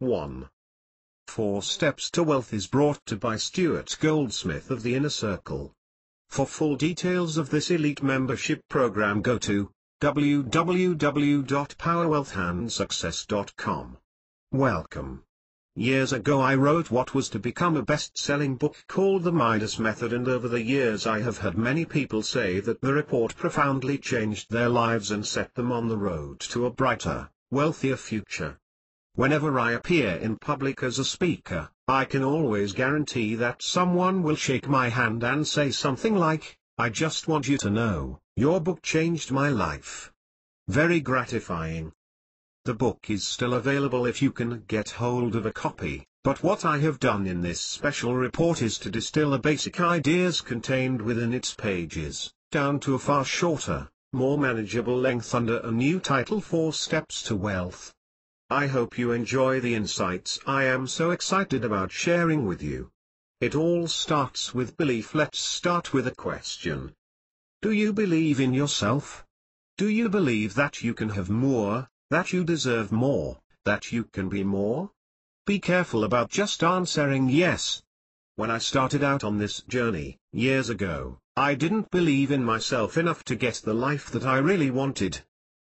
1. 4 Steps to Wealth is brought to by Stuart Goldsmith of the Inner Circle. For full details of this elite membership program, go to www.powerwealthandsuccess.com. Welcome. Years ago I wrote what was to become a best-selling book called The Midas Method, and over the years I have heard many people say that the report profoundly changed their lives and set them on the road to a brighter, wealthier future. Whenever I appear in public as a speaker, I can always guarantee that someone will shake my hand and say something like, "I just want you to know, your book changed my life." Very gratifying. The book is still available if you can get hold of a copy, but what I have done in this special report is to distill the basic ideas contained within its pages, down to a far shorter, more manageable length under a new title: 4 Steps to Wealth. I hope you enjoy the insights I am so excited about sharing with you. It all starts with belief. Let's start with a question. Do you believe in yourself? Do you believe that you can have more, that you deserve more, that you can be more? Be careful about just answering yes. When I started out on this journey, years ago, I didn't believe in myself enough to get the life that I really wanted.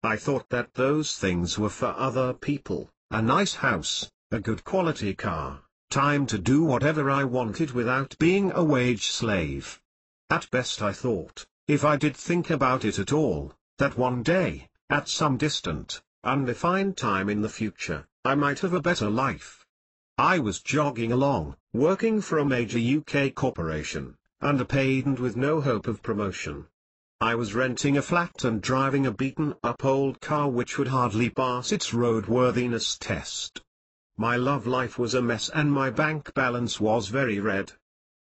I thought that those things were for other people: a nice house, a good quality car, time to do whatever I wanted without being a wage slave. At best I thought, if I did think about it at all, that one day, at some distant, undefined time in the future, I might have a better life. I was jogging along, working for a major UK corporation, underpaid and with no hope of promotion. I was renting a flat and driving a beaten-up old car which would hardly pass its roadworthiness test. My love life was a mess and my bank balance was very red.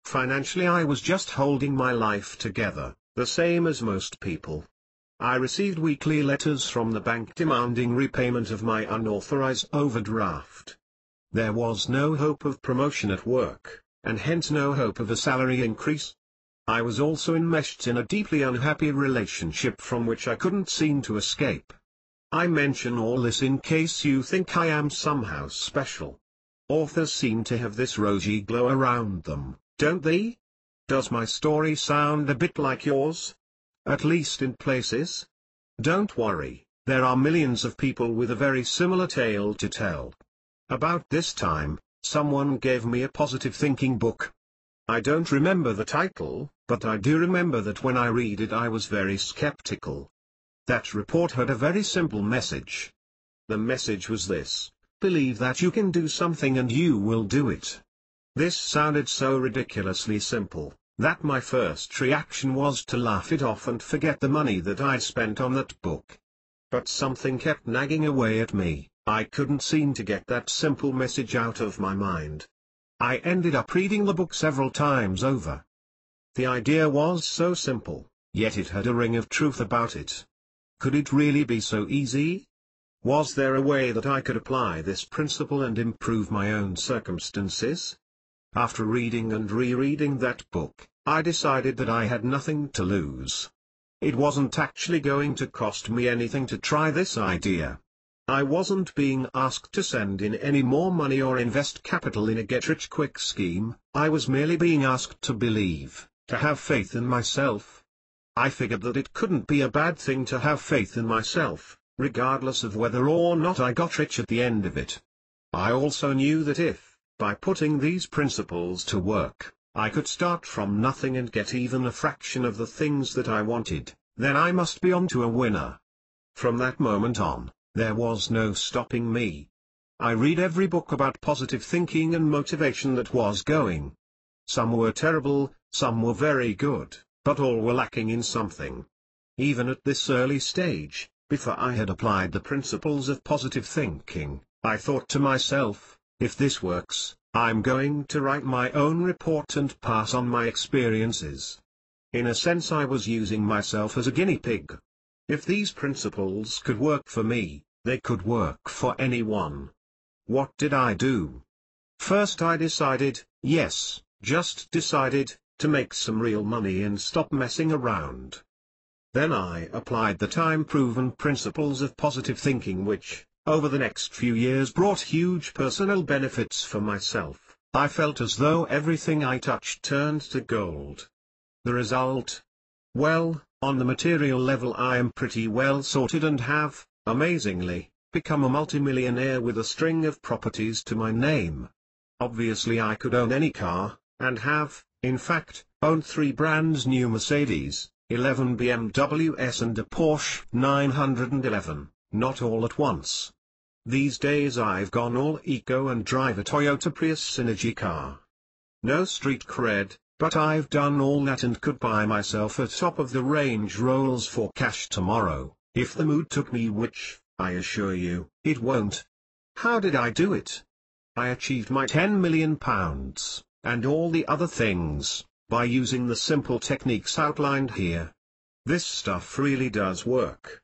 Financially I was just holding my life together, the same as most people. I received weekly letters from the bank demanding repayment of my unauthorized overdraft. There was no hope of promotion at work, and hence no hope of a salary increase. I was also enmeshed in a deeply unhappy relationship from which I couldn't seem to escape. I mention all this in case you think I am somehow special. Authors seem to have this rosy glow around them, don't they? Does my story sound a bit like yours? At least in places? Don't worry, there are millions of people with a very similar tale to tell. About this time, someone gave me a positive thinking book. I don't remember the title, but I do remember that when I read it I was very skeptical. That report had a very simple message. The message was this: believe that you can do something and you will do it. This sounded so ridiculously simple, that my first reaction was to laugh it off and forget the money that I'd spent on that book. But something kept nagging away at me. I couldn't seem to get that simple message out of my mind. I ended up reading the book several times over. The idea was so simple, yet it had a ring of truth about it. Could it really be so easy? Was there a way that I could apply this principle and improve my own circumstances? After reading and rereading that book, I decided that I had nothing to lose. It wasn't actually going to cost me anything to try this idea. I wasn't being asked to send in any more money or invest capital in a get-rich-quick scheme. I was merely being asked to believe, to have faith in myself. I figured that it couldn't be a bad thing to have faith in myself, regardless of whether or not I got rich at the end of it. I also knew that if, by putting these principles to work, I could start from nothing and get even a fraction of the things that I wanted, then I must be on to a winner. From that moment on, there was no stopping me. I read every book about positive thinking and motivation that was going. Some were terrible, some were very good, but all were lacking in something. Even at this early stage, before I had applied the principles of positive thinking, I thought to myself, if this works, I'm going to write my own report and pass on my experiences. In a sense I was using myself as a guinea pig. If these principles could work for me, they could work for anyone. What did I do? First I decided, yes, just decided, to make some real money and stop messing around. Then I applied the time-proven principles of positive thinking which, over the next few years brought huge personal benefits for myself. I felt as though everything I touched turned to gold. The result? Well, on the material level I am pretty well sorted and have, amazingly, become a multimillionaire with a string of properties to my name. Obviously I could own any car, and have, in fact, owned 3 brand new Mercedes, 11 BMWs and a Porsche 911, not all at once. These days I've gone all eco and drive a Toyota Prius Synergy car. No street cred, but I've done all that and could buy myself a top-of-the-range Rolls for cash tomorrow, if the mood took me, which, I assure you, it won't. How did I do it? I achieved my £10 million, and all the other things, by using the simple techniques outlined here. This stuff really does work.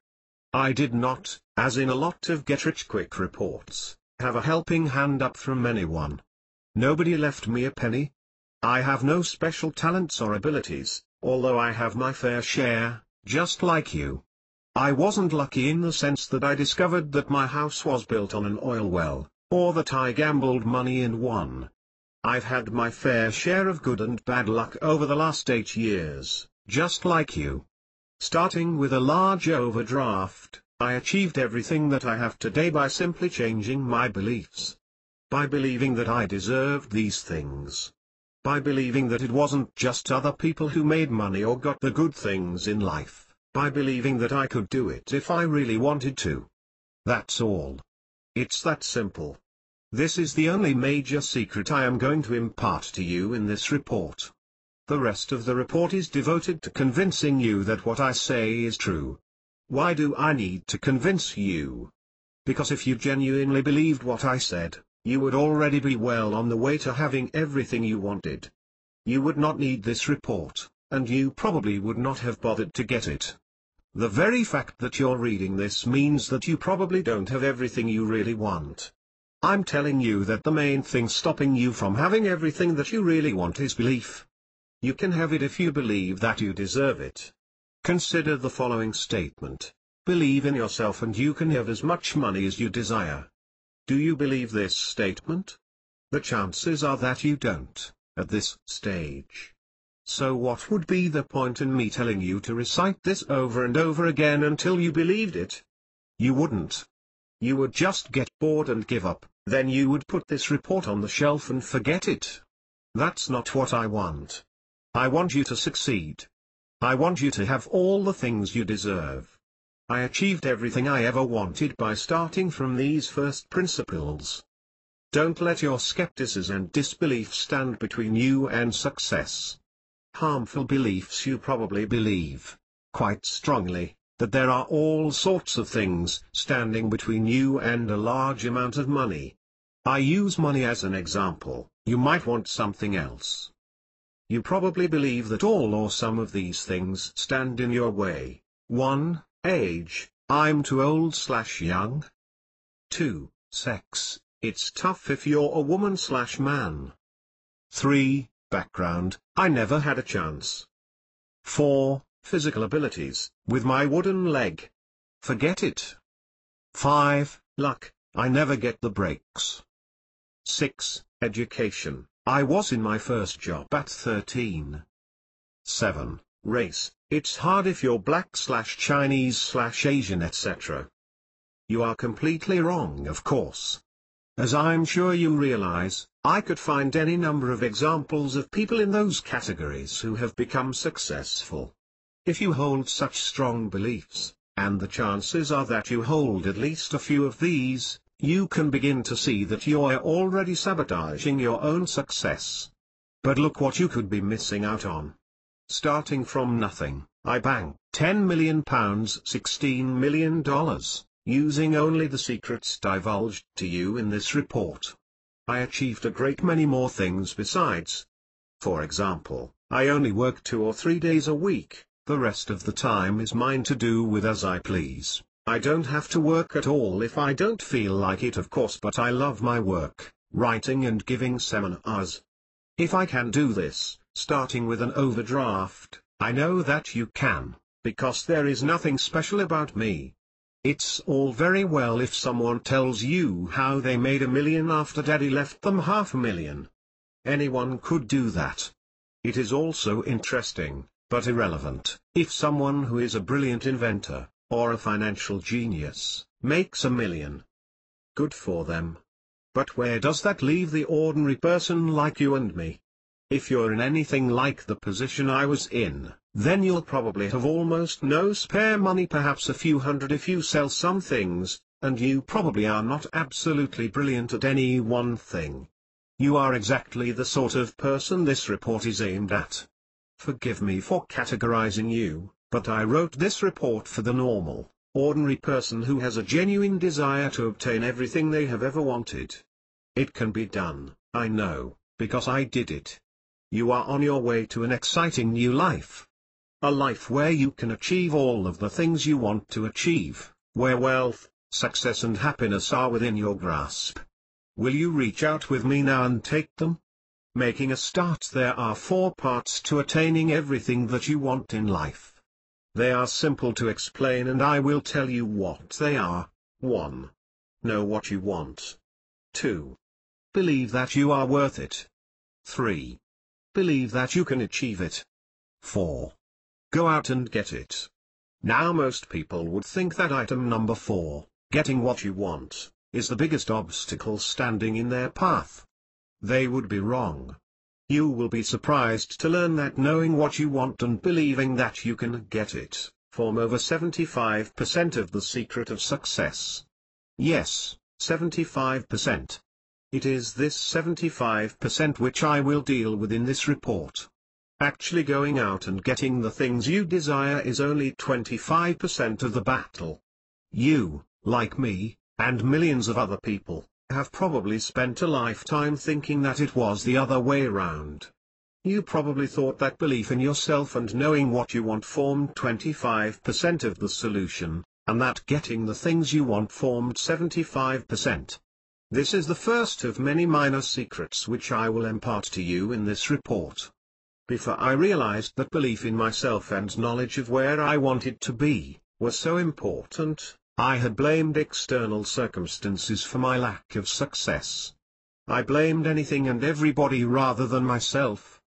I did not, as in a lot of get-rich-quick reports, have a helping hand up from anyone. Nobody left me a penny. I have no special talents or abilities, although I have my fair share, just like you. I wasn't lucky in the sense that I discovered that my house was built on an oil well, or that I gambled money and won. I've had my fair share of good and bad luck over the last 8 years, just like you. Starting with a large overdraft, I achieved everything that I have today by simply changing my beliefs. By believing that I deserved these things. By believing that it wasn't just other people who made money or got the good things in life. By believing that I could do it if I really wanted to. That's all. It's that simple. This is the only major secret I am going to impart to you in this report. The rest of the report is devoted to convincing you that what I say is true. Why do I need to convince you? Because if you genuinely believed what I said, you would already be well on the way to having everything you wanted. You would not need this report, and you probably would not have bothered to get it. The very fact that you're reading this means that you probably don't have everything you really want. I'm telling you that the main thing stopping you from having everything that you really want is belief. You can have it if you believe that you deserve it. Consider the following statement. Believe in yourself and you can have as much money as you desire. Do you believe this statement? The chances are that you don't, at this stage. So what would be the point in me telling you to recite this over and over again until you believed it? You wouldn't. You would just get bored and give up, then you would put this report on the shelf and forget it. That's not what I want. I want you to succeed. I want you to have all the things you deserve. I achieved everything I ever wanted by starting from these first principles. Don't let your skepticism and disbelief stand between you and success. Harmful beliefs. You probably believe, quite strongly, that there are all sorts of things standing between you and a large amount of money. I use money as an example. You might want something else. You probably believe that all or some of these things stand in your way. 1. Age, I'm too old/young. 2. Sex, it's tough if you're a woman/man. 3. Background, I never had a chance. 4. Physical abilities, with my wooden leg. Forget it. 5. Luck, I never get the breaks. 6. Education, I was in my first job at 13. 7. Race, it's hard if you're black/Chinese/Asian etc. You are completely wrong, of course. As I'm sure you realize, I could find any number of examples of people in those categories who have become successful. If you hold such strong beliefs, and the chances are that you hold at least a few of these, you can begin to see that you're already sabotaging your own success. But look what you could be missing out on. Starting from nothing, I banked £10 million, $16 million, using only the secrets divulged to you in this report. I achieved a great many more things besides. For example, I only work 2 or 3 days a week, the rest of the time is mine to do with as I please. I don't have to work at all if I don't feel like it, of course, but I love my work, writing and giving seminars. If I can do this, starting with an overdraft, I know that you can, because there is nothing special about me. It's all very well if someone tells you how they made $1 million after daddy left them $500,000. Anyone could do that. It is also interesting, but irrelevant, if someone who is a brilliant inventor, or a financial genius, makes $1 million. Good for them. But where does that leave the ordinary person like you and me? If you're in anything like the position I was in, then you'll probably have almost no spare money, perhaps a few hundred if you sell some things, and you probably are not absolutely brilliant at any one thing. You are exactly the sort of person this report is aimed at. Forgive me for categorizing you, but I wrote this report for the normal, ordinary person who has a genuine desire to obtain everything they have ever wanted. It can be done, I know, because I did it. You are on your way to an exciting new life. A life where you can achieve all of the things you want to achieve, where wealth, success and happiness are within your grasp. Will you reach out with me now and take them? Making a start. There are 4 parts to attaining everything that you want in life. They are simple to explain and I will tell you what they are. 1. Know what you want. 2. Believe that you are worth it. 3. Believe that you can achieve it. 4. Go out and get it. Now most people would think that item number 4, getting what you want, is the biggest obstacle standing in their path. They would be wrong. You will be surprised to learn that knowing what you want and believing that you can get it, form over 75% of the secret of success. Yes, 75%. It is this 75% which I will deal with in this report. Actually going out and getting the things you desire is only 25% of the battle. You, like me, and millions of other people, have probably spent a lifetime thinking that it was the other way around. You probably thought that belief in yourself and knowing what you want formed 25% of the solution, and that getting the things you want formed 75%. This is the first of many minor secrets which I will impart to you in this report. Before I realized that belief in myself and knowledge of where I wanted to be, were so important, I had blamed external circumstances for my lack of success. I blamed anything and everybody rather than myself.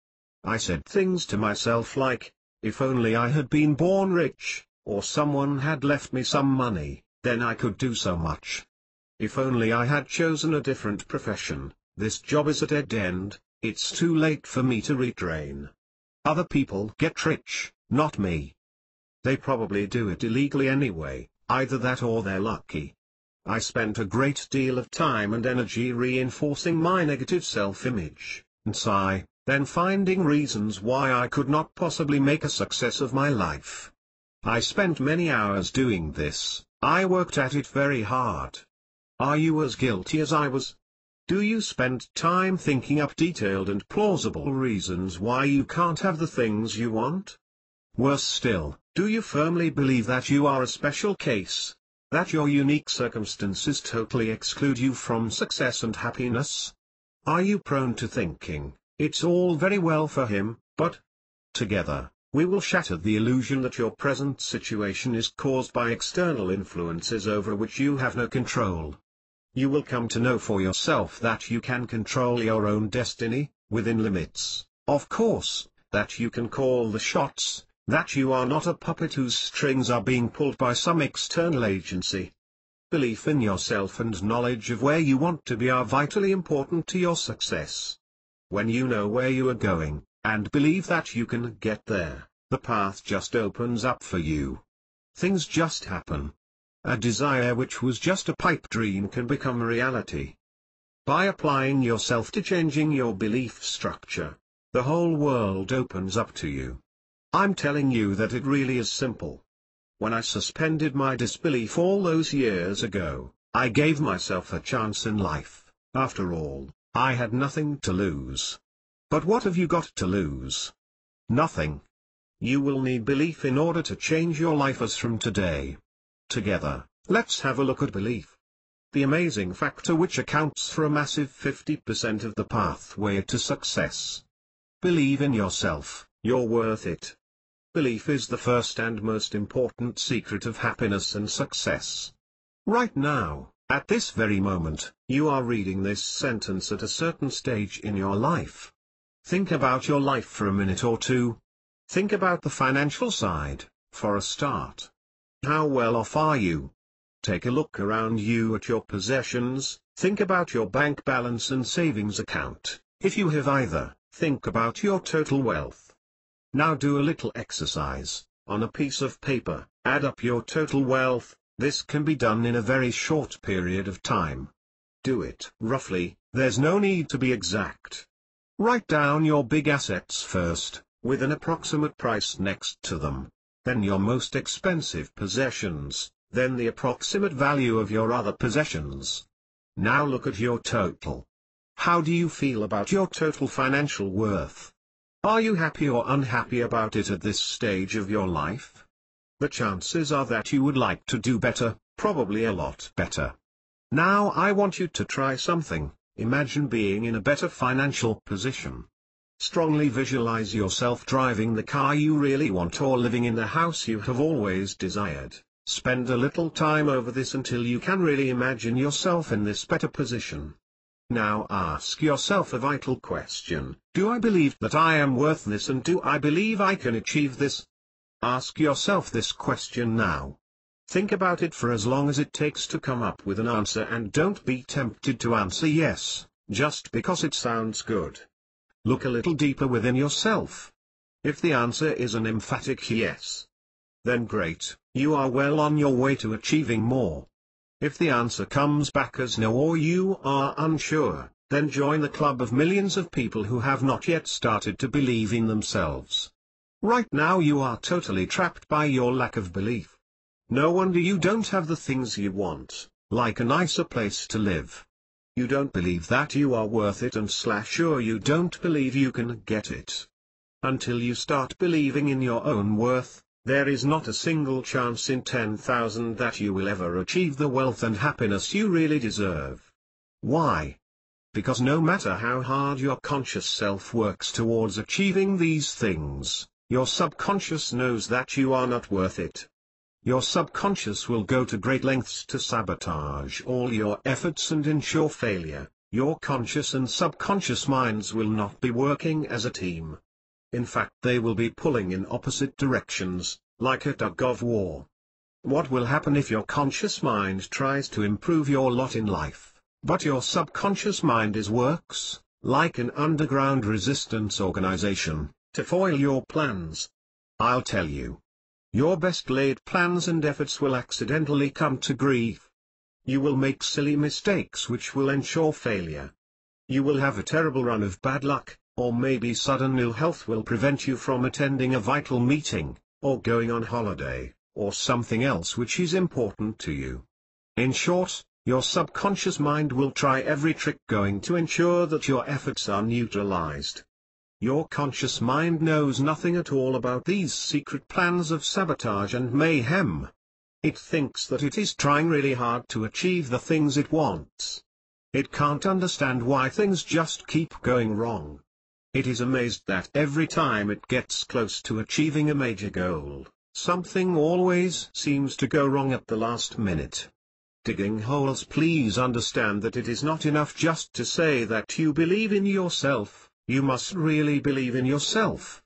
I said things to myself like, if only I had been born rich, or someone had left me some money, then I could do so much. If only I had chosen a different profession, this job is a dead end, it's too late for me to retrain. Other people get rich, not me. They probably do it illegally anyway. Either that or they're lucky. I spent a great deal of time and energy reinforcing my negative self-image, and then finding reasons why I could not possibly make a success of my life. I spent many hours doing this, I worked at it very hard. Are you as guilty as I was? Do you spend time thinking up detailed and plausible reasons why you can't have the things you want? Worse still, do you firmly believe that you are a special case, that your unique circumstances totally exclude you from success and happiness? Are you prone to thinking, it's all very well for him, but... Together, we will shatter the illusion that your present situation is caused by external influences over which you have no control. You will come to know for yourself that you can control your own destiny, within limits, of course, that you can call the shots, that you are not a puppet whose strings are being pulled by some external agency. Belief in yourself and knowledge of where you want to be are vitally important to your success. When you know where you are going, and believe that you can get there, the path just opens up for you. Things just happen. A desire which was just a pipe dream can become a reality. By applying yourself to changing your belief structure, the whole world opens up to you. I'm telling you that it really is simple. When I suspended my disbelief all those years ago, I gave myself a chance in life. After all, I had nothing to lose. But what have you got to lose? Nothing. You will need belief in order to change your life as from today. Together, let's have a look at belief. The amazing factor which accounts for a massive 50% of the pathway to success. Believe in yourself, you're worth it. belief is the first and most important secret of happiness and success. Right now, at this very moment, you are reading this sentence at a certain stage in your life. Think about your life for a minute or two. Think about the financial side, for a start. How well off are you? Take a look around you at your possessions, think about your bank balance and savings account. If you have either, think about your total wealth. Now do a little exercise. On a piece of paper, add up your total wealth. This can be done in a very short period of time. Do it roughly, there's no need to be exact. Write down your big assets first, with an approximate price next to them. Then your most expensive possessions, then the approximate value of your other possessions. Now look at your total. How do you feel about your total financial worth? Are you happy or unhappy about it at this stage of your life? The chances are that you would like to do better, probably a lot better. Now I want you to try something. Imagine being in a better financial position. Strongly visualize yourself driving the car you really want or living in the house you have always desired. Spend a little time over this until you can really imagine yourself in this better position. Now ask yourself a vital question. Do I believe that I am worth this, and do I believe I can achieve this? Ask yourself this question now. Think about it for as long as it takes to come up with an answer, and don't be tempted to answer yes, just because it sounds good. Look a little deeper within yourself. If the answer is an emphatic yes, then great, you are well on your way to achieving more. If the answer comes back as no or you are unsure, then join the club of millions of people who have not yet started to believe in themselves. Right now you are totally trapped by your lack of belief. No wonder you don't have the things you want, like a nicer place to live. You don't believe that you are worth it, and or you don't believe you can get it. Until you start believing in your own worth, there is not a single chance in 10,000 that you will ever achieve the wealth and happiness you really deserve. Why? Because no matter how hard your conscious self works towards achieving these things, your subconscious knows that you are not worth it. Your subconscious will go to great lengths to sabotage all your efforts and ensure failure. Your conscious and subconscious minds will not be working as a team. In fact, they will be pulling in opposite directions, like a tug of war. What will happen if your conscious mind tries to improve your lot in life, but your subconscious mind works, like an underground resistance organization, to foil your plans? I'll tell you. Your best laid plans and efforts will accidentally come to grief. You will make silly mistakes which will ensure failure. You will have a terrible run of bad luck, or maybe sudden ill health will prevent you from attending a vital meeting, or going on holiday, or something else which is important to you. In short, your subconscious mind will try every trick going to ensure that your efforts are neutralized. Your conscious mind knows nothing at all about these secret plans of sabotage and mayhem. It thinks that it is trying really hard to achieve the things it wants. It can't understand why things just keep going wrong. It is amazed that every time it gets close to achieving a major goal, something always seems to go wrong at the last minute. Digging holes, please understand that it is not enough just to say that you believe in yourself. You must really believe in yourself.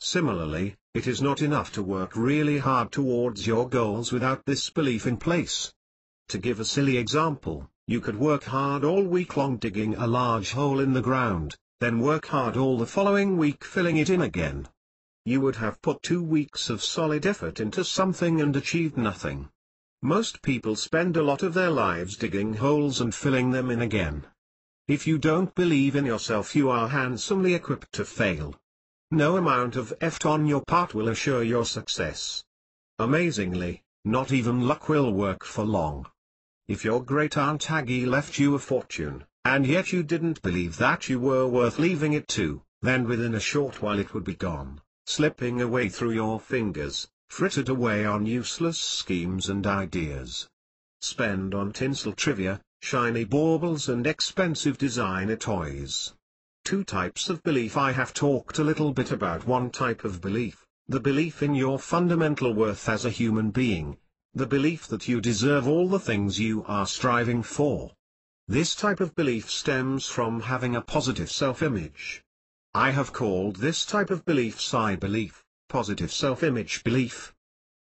Similarly, it is not enough to work really hard towards your goals without this belief in place. To give a silly example, you could work hard all week long digging a large hole in the ground, then work hard all the following week filling it in again. You would have put 2 weeks of solid effort into something and achieved nothing. Most people spend a lot of their lives digging holes and filling them in again. If you don't believe in yourself, you are handsomely equipped to fail. No amount of effort on your part will assure your success. Amazingly, not even luck will work for long. If your great-aunt Aggie left you a fortune, and yet you didn't believe that you were worth leaving it to, then within a short while it would be gone, slipping away through your fingers, frittered away on useless schemes and ideas. Spend on tinsel trivia, shiny baubles and expensive designer toys. 2 types of belief I have talked a little bit about. One type of belief, The belief in your fundamental worth as a human being. The belief that you deserve all the things you are striving for. This type of belief stems from having a positive self-image. I have called this type of belief psi belief, positive self-image belief.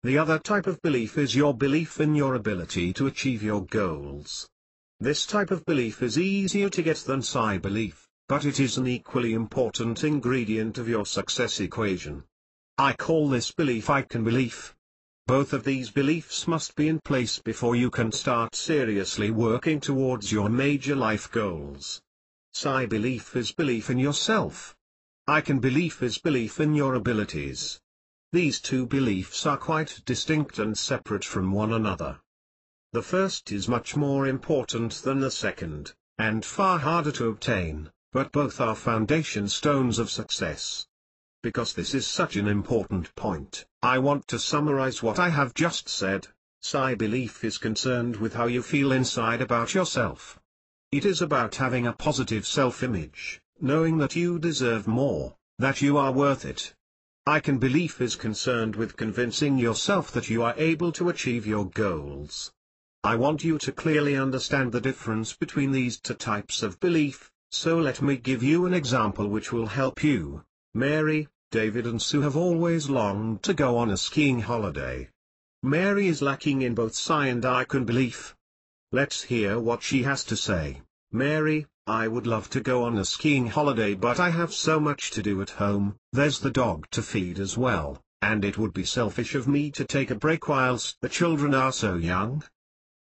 The other type of belief is your belief in your ability to achieve your goals. This type of belief is easier to get than psi belief, but it is an equally important ingredient of your success equation. I call this belief I can belief. Both of these beliefs must be in place before you can start seriously working towards your major life goals. Psi belief is belief in yourself. I can belief is belief in your abilities. These two beliefs are quite distinct and separate from one another. The first is much more important than the second, and far harder to obtain, but both are foundation stones of success. Because this is such an important point, I want to summarize what I have just said. Psi belief is concerned with how you feel inside about yourself. It is about having a positive self-image, knowing that you deserve more, that you are worth it. I can belief is concerned with convincing yourself that you are able to achieve your goals. I want you to clearly understand the difference between these two types of belief, so let me give you an example which will help you. Mary, David and Sue have always longed to go on a skiing holiday. Mary is lacking in both psi and I can belief. Let's hear what she has to say. Mary, I would love to go on a skiing holiday, but I have so much to do at home. There's the dog to feed as well, and it would be selfish of me to take a break whilst the children are so young.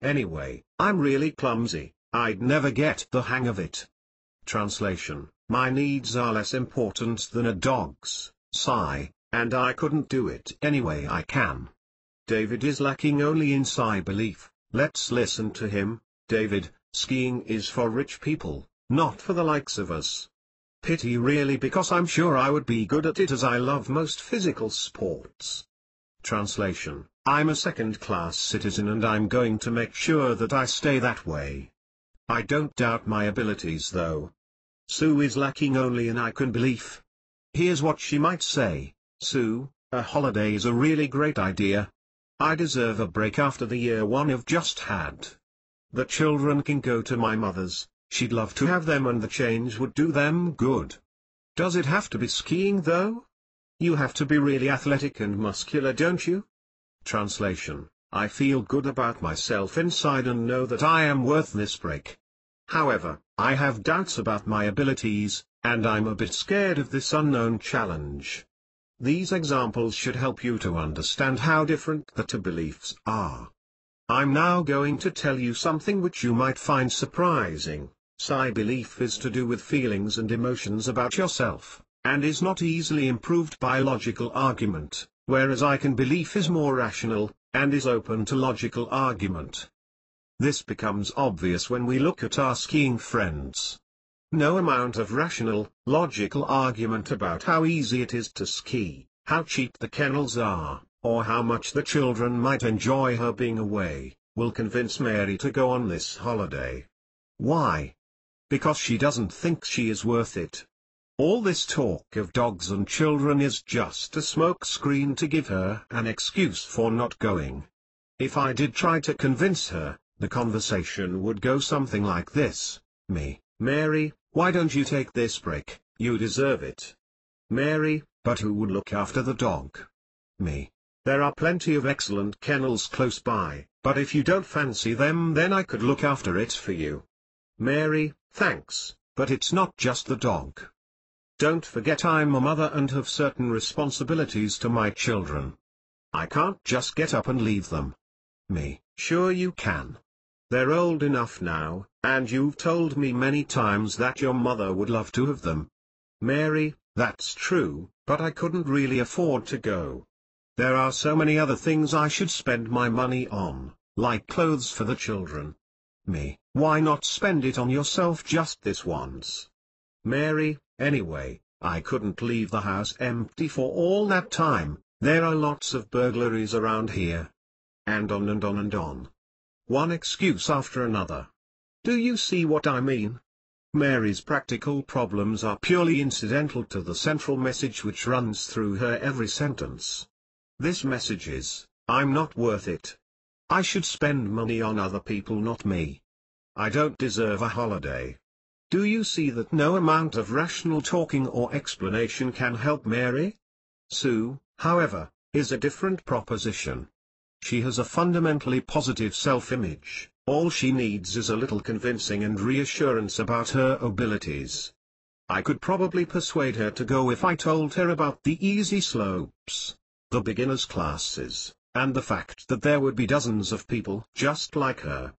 Anyway, I'm really clumsy, I'd never get the hang of it. Translation: my needs are less important than a dog's, psi, and I couldn't do it anyway I can. David is lacking only in psi belief. Let's listen to him. David, skiing is for rich people, not for the likes of us. Pity really, because I'm sure I would be good at it as I love most physical sports. Translation: I'm a second-class citizen and I'm going to make sure that I stay that way. I don't doubt my abilities though. Sue is lacking only in I can belief. Here's what she might say. Sue, a holiday is a really great idea. I deserve a break after the year one I've just had. The children can go to my mother's, she'd love to have them and the change would do them good. Does it have to be skiing though? You have to be really athletic and muscular, don't you? Translation: I feel good about myself inside and know that I am worth this break. However, I have doubts about my abilities, and I'm a bit scared of this unknown challenge. These examples should help you to understand how different the two beliefs are. I'm now going to tell you something which you might find surprising. Psi belief is to do with feelings and emotions about yourself, and is not easily improved by logical argument, whereas I can belief is more rational, and is open to logical argument. This becomes obvious when we look at our skiing friends. No amount of rational, logical argument about how easy it is to ski, how cheap the kennels are, or how much the children might enjoy her being away, will convince Mary to go on this holiday. Why? Because she doesn't think she is worth it. All this talk of dogs and children is just a smokescreen to give her an excuse for not going. If I did try to convince her, the conversation would go something like this. Mary, why don't you take this break? You deserve it. Mary, but who would look after the dog? There are plenty of excellent kennels close by, but if you don't fancy them then I could look after it for you. Mary, thanks, but it's not just the dog. Don't forget I'm a mother and have certain responsibilities to my children. I can't just get up and leave them. Sure you can. They're old enough now, and you've told me many times that your mother would love to have them. Mary, that's true, but I couldn't really afford to go. There are so many other things I should spend my money on, like clothes for the children. Why not spend it on yourself just this once? Mary, anyway, I couldn't leave the house empty for all that time, there are lots of burglaries around here. And on and on and on. One excuse after another. Do you see what I mean? Mary's practical problems are purely incidental to the central message which runs through her every sentence. This message is, I'm not worth it. I should spend money on other people, not me. I don't deserve a holiday. Do you see that no amount of rational talking or explanation can help Mary? Sue, however, is a different proposition. She has a fundamentally positive self-image. All she needs is a little convincing and reassurance about her abilities. I could probably persuade her to go if I told her about the easy slopes, the beginners' classes, and the fact that there would be dozens of people just like her.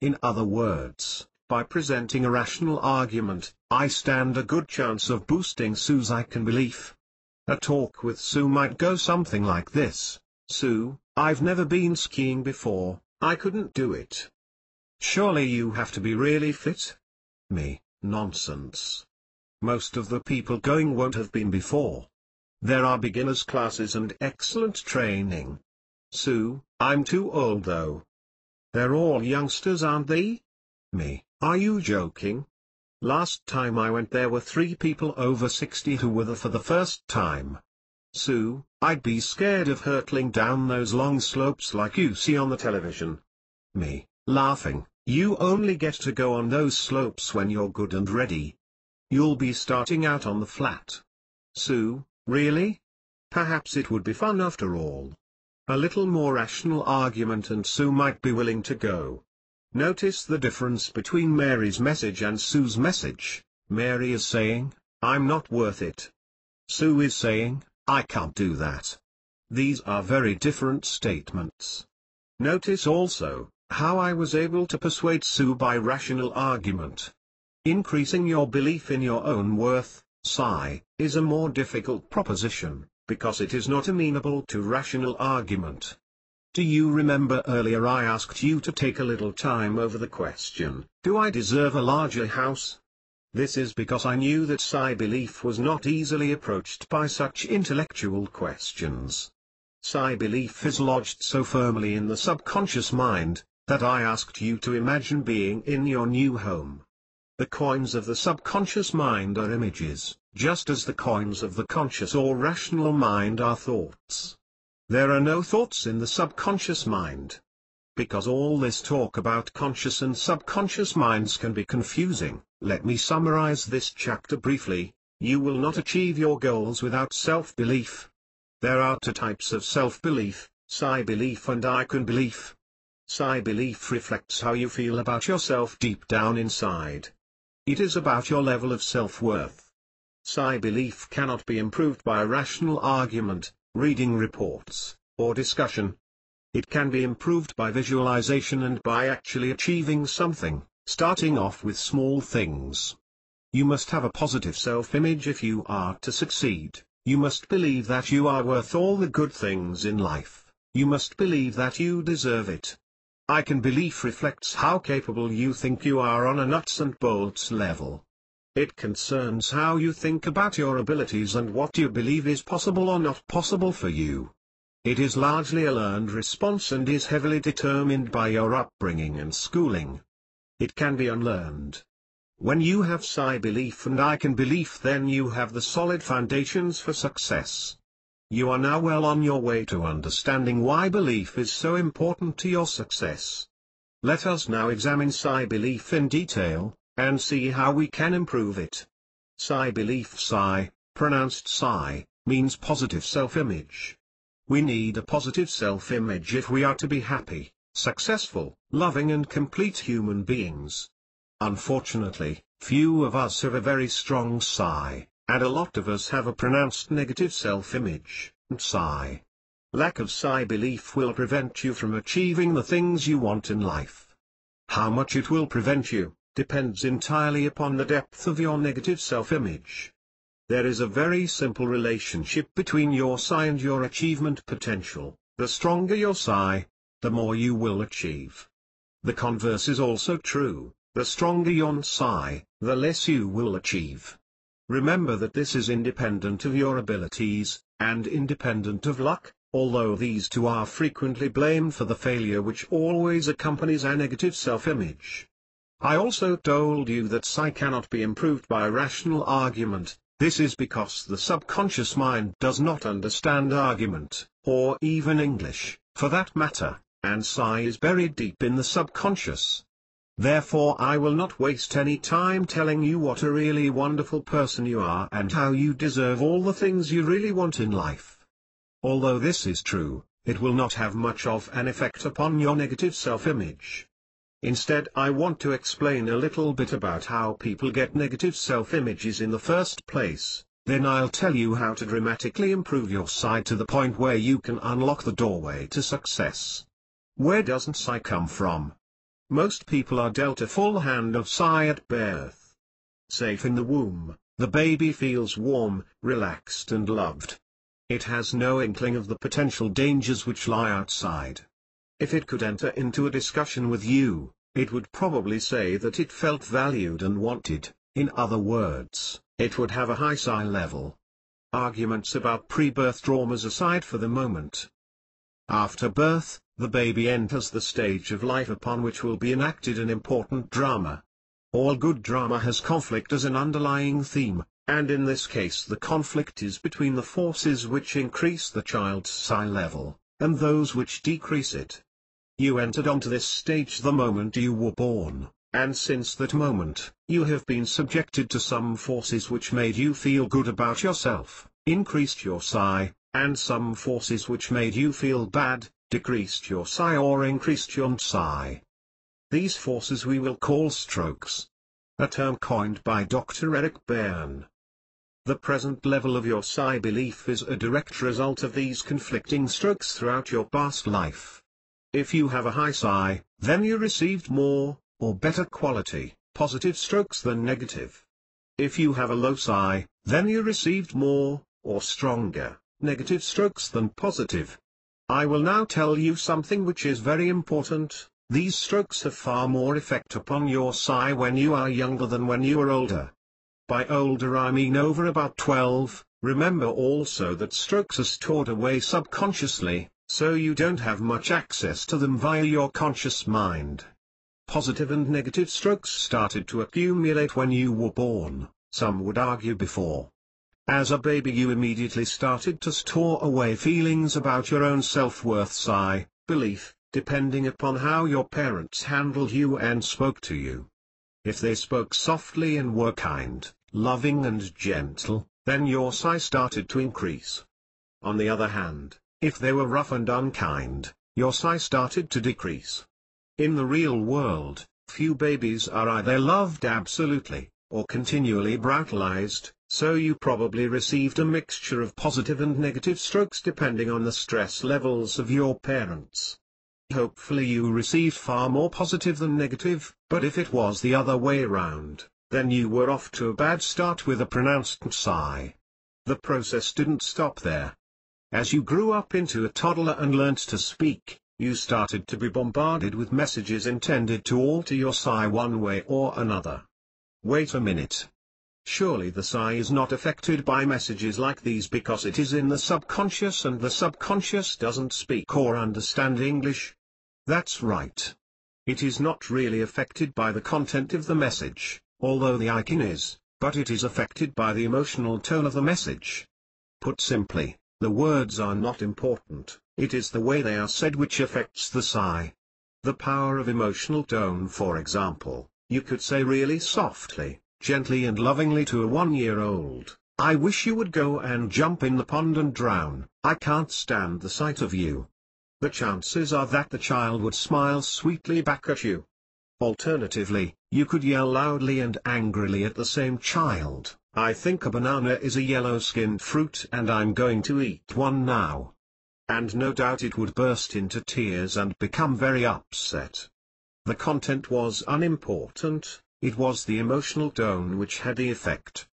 In other words, by presenting a rational argument, I stand a good chance of boosting Sue's I can belief. A talk with Sue might go something like this: Sue, I've never been skiing before, I couldn't do it. Surely you have to be really fit? Me, nonsense. Most of the people going won't have been before. There are beginners' classes and excellent training. Sue, I'm too old though. They're all youngsters, aren't they? Me, are you joking? Last time I went there were 3 people over 60 who were there for the first time. Sue, I'd be scared of hurtling down those long slopes like you see on the television. Me, laughing, you only get to go on those slopes when you're good and ready. You'll be starting out on the flat. Sue, really? Perhaps it would be fun after all. A little more rational argument and Sue might be willing to go. Notice the difference between Mary's message and Sue's message. Mary is saying, I'm not worth it. Sue is saying, I can't do that. These are very different statements. Notice also how I was able to persuade Sue by rational argument. Increasing your belief in your own worth, is a more difficult proposition, because it is not amenable to rational argument. Do you remember earlier I asked you to take a little time over the question, do I deserve a larger house? This is because I knew that belief was not easily approached by such intellectual questions. Belief is lodged so firmly in the subconscious mind, that I asked you to imagine being in your new home. The coins of the subconscious mind are images, just as the coins of the conscious or rational mind are thoughts. There are no thoughts in the subconscious mind. Because all this talk about conscious and subconscious minds can be confusing, let me summarize this chapter briefly. You will not achieve your goals without self-belief. There are 2 types of self-belief, belief and I can belief. Belief reflects how you feel about yourself deep down inside. It is about your level of self-worth. Belief cannot be improved by rational argument, reading reports, or discussion. It can be improved by visualization and by actually achieving something, starting off with small things. You must have a positive self-image if you are to succeed. You must believe that you are worth all the good things in life. You must believe that you deserve it. I can belief reflects how capable you think you are on a nuts and bolts level. It concerns how you think about your abilities and what you believe is possible or not possible for you. It is largely a learned response and is heavily determined by your upbringing and schooling. It can be unlearned. When you have belief and I can belief, then you have the solid foundations for success. You are now well on your way to understanding why belief is so important to your success. Let us now examine belief in detail, and see how we can improve it. Belief, pronounced means positive self-image. We need a positive self-image if we are to be happy, successful, loving and complete human beings. Unfortunately, few of us have a very strong and a lot of us have a pronounced negative self-image, Lack of belief will prevent you from achieving the things you want in life. How much it will prevent you, depends entirely upon the depth of your negative self-image. There is a very simple relationship between your and your achievement potential. The stronger your the more you will achieve. The converse is also true. The stronger your the less you will achieve. Remember that this is independent of your abilities, and independent of luck, although these 2 are frequently blamed for the failure which always accompanies a negative self-image. I also told you that psi cannot be improved by rational argument. This is because the subconscious mind does not understand argument, or even English, for that matter, and psi is buried deep in the subconscious. Therefore I will not waste any time telling you what a really wonderful person you are and how you deserve all the things you really want in life. Although this is true, it will not have much of an effect upon your negative self-image. Instead, I want to explain a little bit about how people get negative self-images in the first place, then I'll tell you how to dramatically improve your psi to the point where you can unlock the doorway to success. Where does psi come from? Most people are dealt a full hand of psi at birth. Safe in the womb, the baby feels warm, relaxed and loved. It has no inkling of the potential dangers which lie outside. If it could enter into a discussion with you, it would probably say that it felt valued and wanted. In other words, it would have a high psi level. Arguments about pre-birth traumas aside for the moment. After birth, the baby enters the stage of life upon which will be enacted an important drama. All good drama has conflict as an underlying theme, and in this case the conflict is between the forces which increase the child's psi level, and those which decrease it. You entered onto this stage the moment you were born, and since that moment, you have been subjected to some forces which made you feel good about yourself, increased your psi, and some forces which made you feel bad, decreased your psi or increased your psi. These forces we will call strokes. A term coined by Dr. Eric Berne. The present level of your psi belief is a direct result of these conflicting strokes throughout your past life. If you have a high psi, then you received more, or better quality, positive strokes than negative. If you have a low psi, then you received more, or stronger, negative strokes than positive. I will now tell you something which is very important. These strokes have far more effect upon your psi when you are younger than when you are older. By older I mean over about 12, remember also that strokes are stored away subconsciously, so you don't have much access to them via your conscious mind. Positive and negative strokes started to accumulate when you were born, some would argue before. As a baby you immediately started to store away feelings about your own self-worth psi, belief, depending upon how your parents handled you and spoke to you. If they spoke softly and were kind, loving and gentle, then your psi started to increase. On the other hand, if they were rough and unkind, your psi started to decrease. In the real world, few babies are either loved absolutely, or continually brutalized, so you probably received a mixture of positive and negative strokes depending on the stress levels of your parents. Hopefully you received far more positive than negative, but if it was the other way round, then you were off to a bad start with a pronounced psi. The process didn't stop there. As you grew up into a toddler and learnt to speak, you started to be bombarded with messages intended to alter your psi one way or another. Wait a minute. Surely the psi is not affected by messages like these because it is in the subconscious and the subconscious doesn't speak or understand English? That's right. It is not really affected by the content of the message, although the icon is, but it is affected by the emotional tone of the message. Put simply, the words are not important, it is the way they are said which affects the psi. The power of emotional tone, for example, you could say really softly, gently and lovingly to a 1-year-old, "I wish you would go and jump in the pond and drown, I can't stand the sight of you." The chances are that the child would smile sweetly back at you. Alternatively, you could yell loudly and angrily at the same child, "I think a banana is a yellow-skinned fruit and I'm going to eat one now." And no doubt it would burst into tears and become very upset. The content was unimportant. It was the emotional tone which had the effect.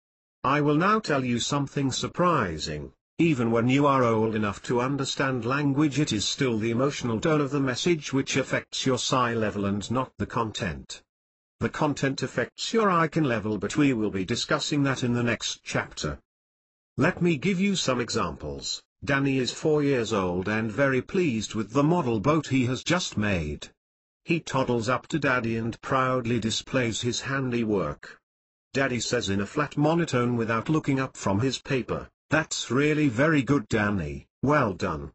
I will now tell you something surprising. Even when you are old enough to understand language, it is still the emotional tone of the message which affects your psi level and not the content. The content affects your icon level, but we will be discussing that in the next chapter. Let me give you some examples. Danny is 4 years old and very pleased with the model boat he has just made. He toddles up to Daddy and proudly displays his handiwork. Daddy says in a flat monotone without looking up from his paper, "That's really very good, Danny, well done."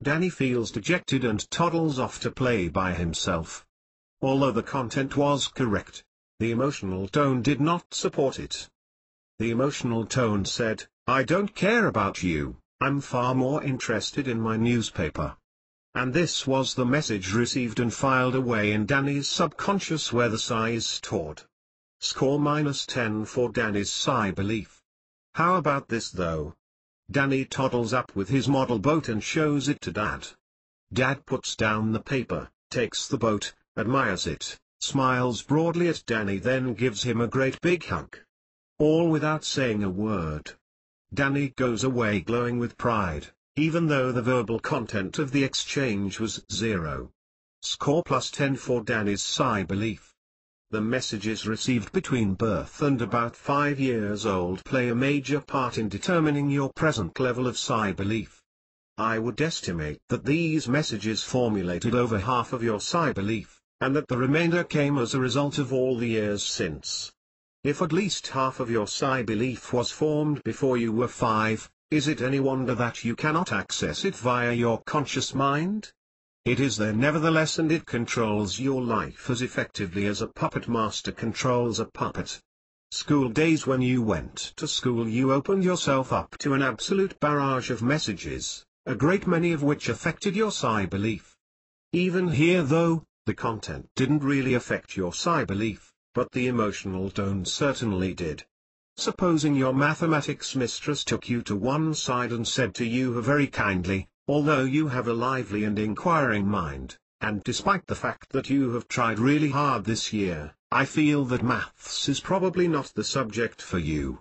Danny feels dejected and toddles off to play by himself. Although the content was correct, the emotional tone did not support it. The emotional tone said, "I don't care about you, I'm far more interested in my newspaper." And this was the message received and filed away in Danny's subconscious where the psi is stored. Score -10 for Danny's psi belief. How about this though? Danny toddles up with his model boat and shows it to Dad. Dad puts down the paper, takes the boat, admires it, smiles broadly at Danny, then gives him a great big hug. All without saying a word. Danny goes away glowing with pride, even though the verbal content of the exchange was 0. Score +10 for Danny's psi belief. The messages received between birth and about 5 years old play a major part in determining your present level of psi belief. I would estimate that these messages formulated over half of your psi belief, and that the remainder came as a result of all the years since. If at least half of your psi belief was formed before you were 5, is it any wonder that you cannot access it via your conscious mind? It is there nevertheless, and it controls your life as effectively as a puppet master controls a puppet. School days: when you went to school you opened yourself up to an absolute barrage of messages, a great many of which affected your psi belief. Even here though, the content didn't really affect your psi belief, but the emotional tone certainly did. Supposing your mathematics mistress took you to one side and said to you very kindly, "Although you have a lively and inquiring mind, and despite the fact that you have tried really hard this year, I feel that maths is probably not the subject for you.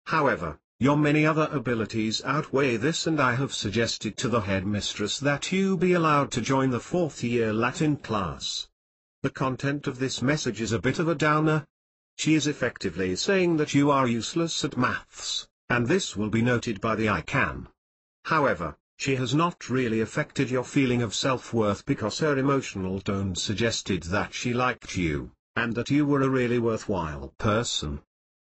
However, your many other abilities outweigh this, and I have suggested to the headmistress that you be allowed to join the 4th year Latin class." The content of this message is a bit of a downer. She is effectively saying that you are useless at maths, and this will be noted by the I can. However, she has not really affected your feeling of self-worth because her emotional tone suggested that she liked you, and that you were a really worthwhile person.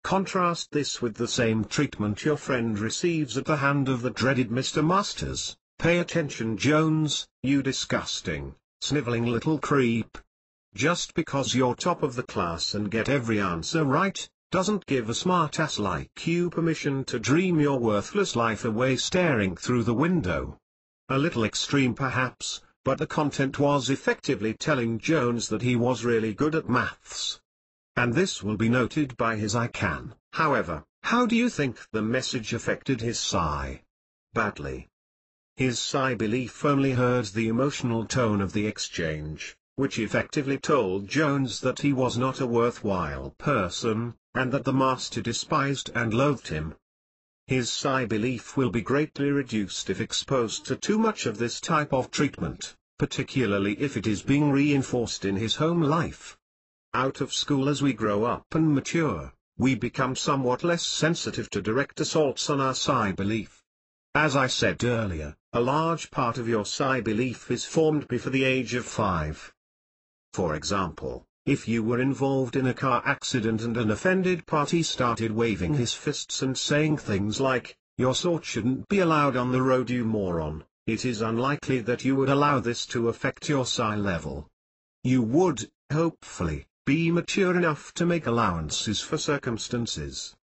Contrast this with the same treatment your friend receives at the hand of the dreaded Mr. Masters. "Pay attention, Jones, you disgusting, sniveling little creep. Just because you're top of the class and get every answer right, doesn't give a smartass like you permission to dream your worthless life away staring through the window." A little extreme perhaps, but the content was effectively telling Jones that he was really good at maths. And this will be noted by his I can. However, how do you think the message affected his psi? Badly. His psi belief only heard the emotional tone of the exchange, which effectively told Jones that he was not a worthwhile person, and that the master despised and loathed him. His psi belief will be greatly reduced if exposed to too much of this type of treatment, particularly if it is being reinforced in his home life. Out of school, as we grow up and mature, we become somewhat less sensitive to direct assaults on our psi belief. As I said earlier, a large part of your psi belief is formed before the age of 5. For example, if you were involved in a car accident and an offended party started waving his fists and saying things like, "Your sort shouldn't be allowed on the road, you moron," it is unlikely that you would allow this to affect your psi level. You would, hopefully, be mature enough to make allowances for circumstances.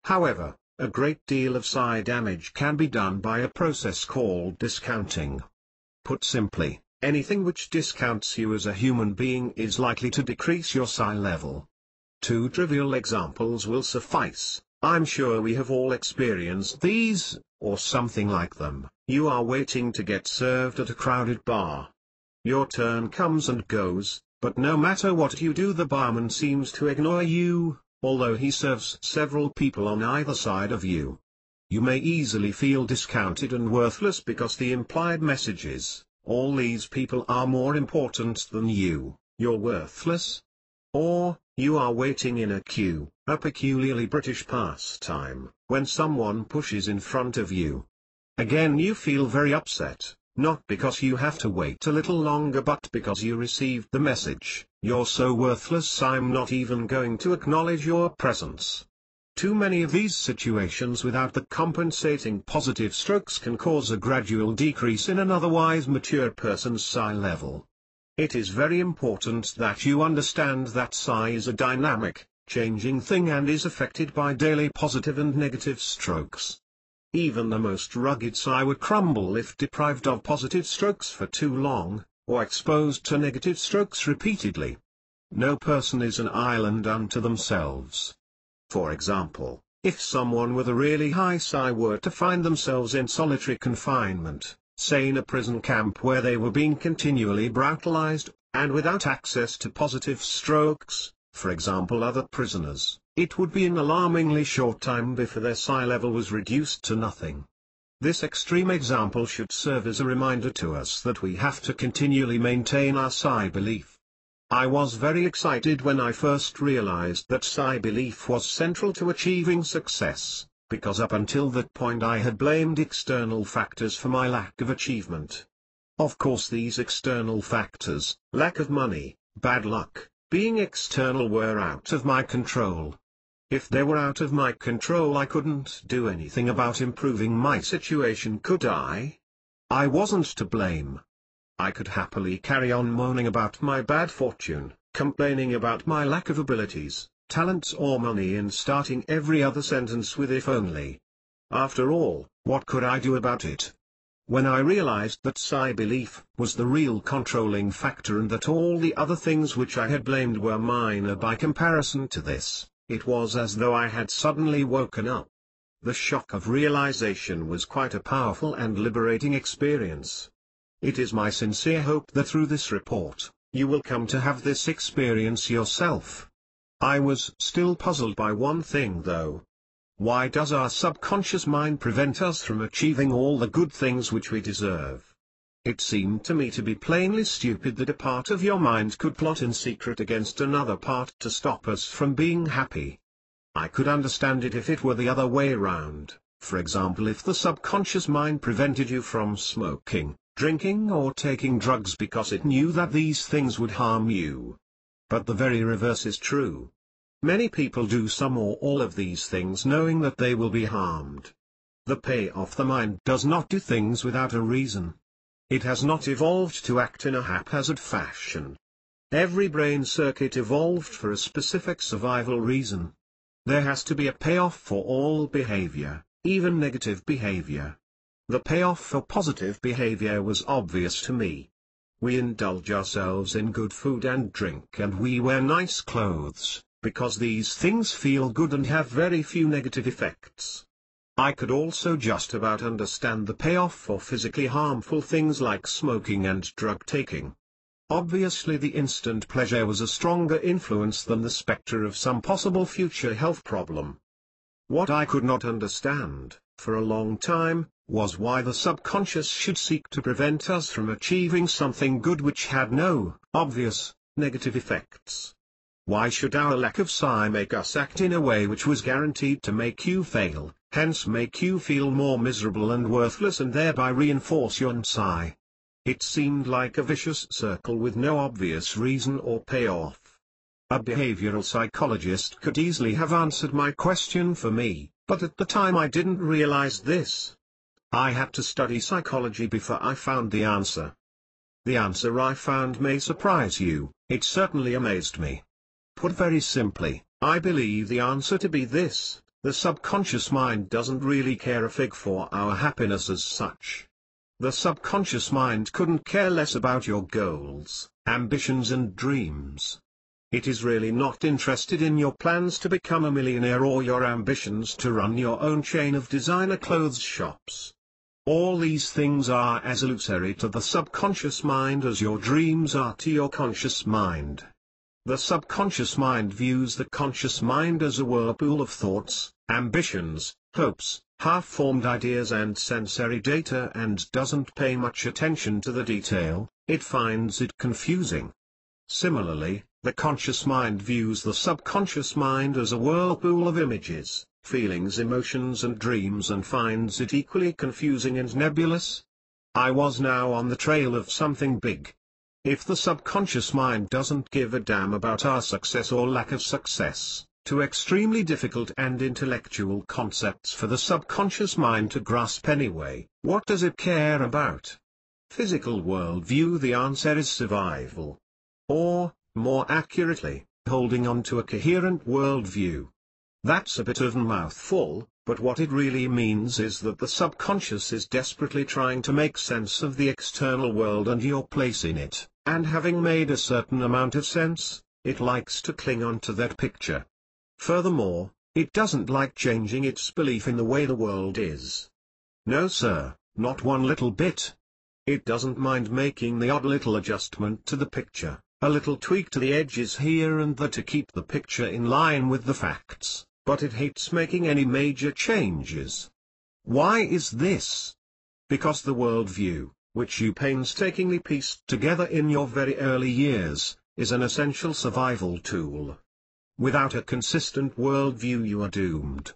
However, a great deal of psi damage can be done by a process called discounting. Put simply, anything which discounts you as a human being is likely to decrease your psi level. 2 trivial examples will suffice. I'm sure we have all experienced these, or something like them. You are waiting to get served at a crowded bar. Your turn comes and goes, but no matter what you do, the barman seems to ignore you, although he serves several people on either side of you. You may easily feel discounted and worthless because the implied message is, all these people are more important than you, you're worthless. Or, you are waiting in a queue, a peculiarly British pastime, when someone pushes in front of you. Again you feel very upset, Not because you have to wait a little longer, but because you received the message, "You're so worthless, I'm not even going to acknowledge your presence." Too many of these situations without the compensating positive strokes can cause a gradual decrease in an otherwise mature person's psi level. It is very important that you understand that psi is a dynamic, changing thing and is affected by daily positive and negative strokes. Even the most rugged psi would crumble if deprived of positive strokes for too long, or exposed to negative strokes repeatedly. No person is an island unto themselves. For example, if someone with a really high psi were to find themselves in solitary confinement, say in a prison camp where they were being continually brutalized, and without access to positive strokes, for example other prisoners, it would be an alarmingly short time before their psi level was reduced to nothing. This extreme example should serve as a reminder to us that we have to continually maintain our psi belief. I was very excited when I first realized that psi belief was central to achieving success, because up until that point I had blamed external factors for my lack of achievement. Of course these external factors, lack of money, bad luck, being external, were out of my control. If they were out of my control, I couldn't do anything about improving my situation, could I? I wasn't to blame. I could happily carry on moaning about my bad fortune, complaining about my lack of abilities, talents or money, and starting every other sentence with "if only." After all, what could I do about it? When I realized that psi belief was the real controlling factor and that all the other things which I had blamed were minor by comparison to this, it was as though I had suddenly woken up. The shock of realization was quite a powerful and liberating experience. It is my sincere hope that through this report, you will come to have this experience yourself. I was still puzzled by one thing though. Why does our subconscious mind prevent us from achieving all the good things which we deserve? It seemed to me to be plainly stupid that a part of your mind could plot in secret against another part to stop us from being happy. I could understand it if it were the other way round, for example if the subconscious mind prevented you from smoking, drinking or taking drugs because it knew that these things would harm you. But the very reverse is true. Many people do some or all of these things knowing that they will be harmed. The payoff: the mind does not do things without a reason. It has not evolved to act in a haphazard fashion. Every brain circuit evolved for a specific survival reason. There has to be a payoff for all behavior, even negative behavior. The payoff for positive behavior was obvious to me. We indulge ourselves in good food and drink, and we wear nice clothes, because these things feel good and have very few negative effects. I could also just about understand the payoff for physically harmful things like smoking and drug taking. Obviously the instant pleasure was a stronger influence than the specter of some possible future health problem. What I could not understand, for a long time, was why the subconscious should seek to prevent us from achieving something good which had no obvious negative effects. Why should our lack of psi make us act in a way which was guaranteed to make you fail, hence make you feel more miserable and worthless and thereby reinforce your psi? It seemed like a vicious circle with no obvious reason or payoff. A behavioral psychologist could easily have answered my question for me, but at the time I didn't realize this. I had to study psychology before I found the answer. The answer I found may surprise you. It certainly amazed me. Put very simply, I believe the answer to be this: the subconscious mind doesn't really care a fig for our happiness as such. The subconscious mind couldn't care less about your goals, ambitions and dreams. It is really not interested in your plans to become a millionaire or your ambitions to run your own chain of designer clothes shops. All these things are as illusory to the subconscious mind as your dreams are to your conscious mind. The subconscious mind views the conscious mind as a whirlpool of thoughts, ambitions, hopes, half-formed ideas and sensory data and doesn't pay much attention to the detail. It finds it confusing. Similarly, the conscious mind views the subconscious mind as a whirlpool of images, feelings, emotions and dreams and finds it equally confusing and nebulous. I was now on the trail of something big. If the subconscious mind doesn't give a damn about our success or lack of success, too extremely difficult and intellectual concepts for the subconscious mind to grasp anyway, what does it care about? Physical worldview. The answer is survival. Or, more accurately, holding on to a coherent worldview. That's a bit of a mouthful, but what it really means is that the subconscious is desperately trying to make sense of the external world and your place in it, and having made a certain amount of sense, it likes to cling on to that picture. Furthermore, it doesn't like changing its belief in the way the world is. No sir, not one little bit. It doesn't mind making the odd little adjustment to the picture, a little tweak to the edges here and there to keep the picture in line with the facts, but it hates making any major changes. Why is this? Because the worldview, which you painstakingly pieced together in your very early years, is an essential survival tool. Without a consistent worldview you are doomed.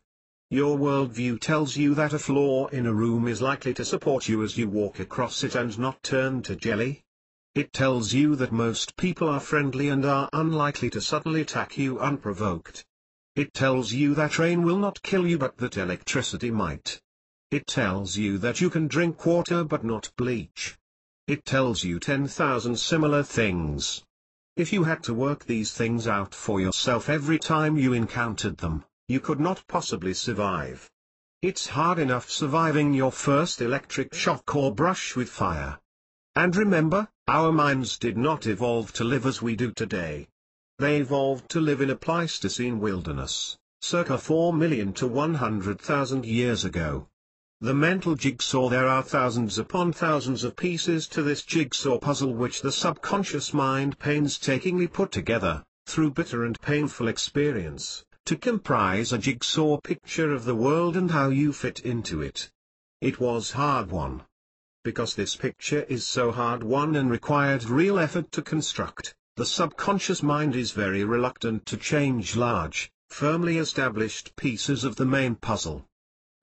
Your worldview tells you that a floor in a room is likely to support you as you walk across it and not turn to jelly. It tells you that most people are friendly and are unlikely to suddenly attack you unprovoked. It tells you that rain will not kill you but that electricity might. It tells you that you can drink water but not bleach. It tells you 10,000 similar things. If you had to work these things out for yourself every time you encountered them, you could not possibly survive. It's hard enough surviving your first electric shock or brush with fire. And remember, our minds did not evolve to live as we do today. They evolved to live in a Pleistocene wilderness, circa 4 million to 100,000 years ago. The mental jigsaw. There are thousands upon thousands of pieces to this jigsaw puzzle which the subconscious mind painstakingly put together, through bitter and painful experience, to comprise a jigsaw picture of the world and how you fit into it. It was hard won. Because this picture is so hard won and required real effort to construct, the subconscious mind is very reluctant to change large, firmly established pieces of the main puzzle.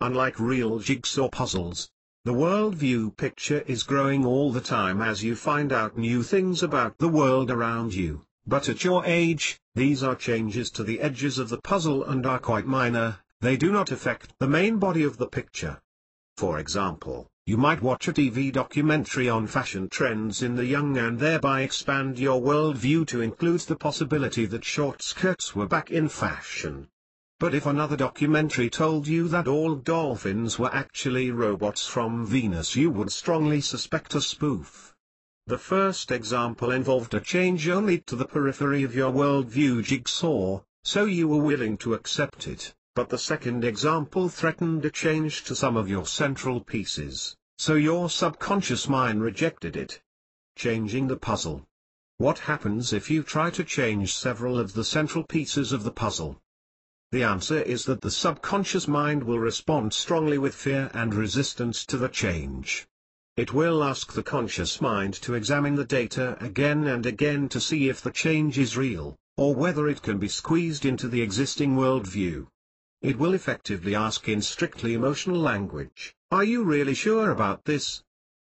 Unlike real jigsaw puzzles, the worldview picture is growing all the time as you find out new things about the world around you, but at your age, these are changes to the edges of the puzzle and are quite minor. They do not affect the main body of the picture. For example, you might watch a TV documentary on fashion trends in the young and thereby expand your worldview to include the possibility that short skirts were back in fashion. But if another documentary told you that all dolphins were actually robots from Venus, you would strongly suspect a spoof. The first example involved a change only to the periphery of your worldview jigsaw, so you were willing to accept it, but the second example threatened a change to some of your central pieces, so your subconscious mind rejected it. Changing the puzzle. What happens if you try to change several of the central pieces of the puzzle? The answer is that the subconscious mind will respond strongly with fear and resistance to the change. It will ask the conscious mind to examine the data again and again to see if the change is real, or whether it can be squeezed into the existing worldview. It will effectively ask in strictly emotional language, "Are you really sure about this?"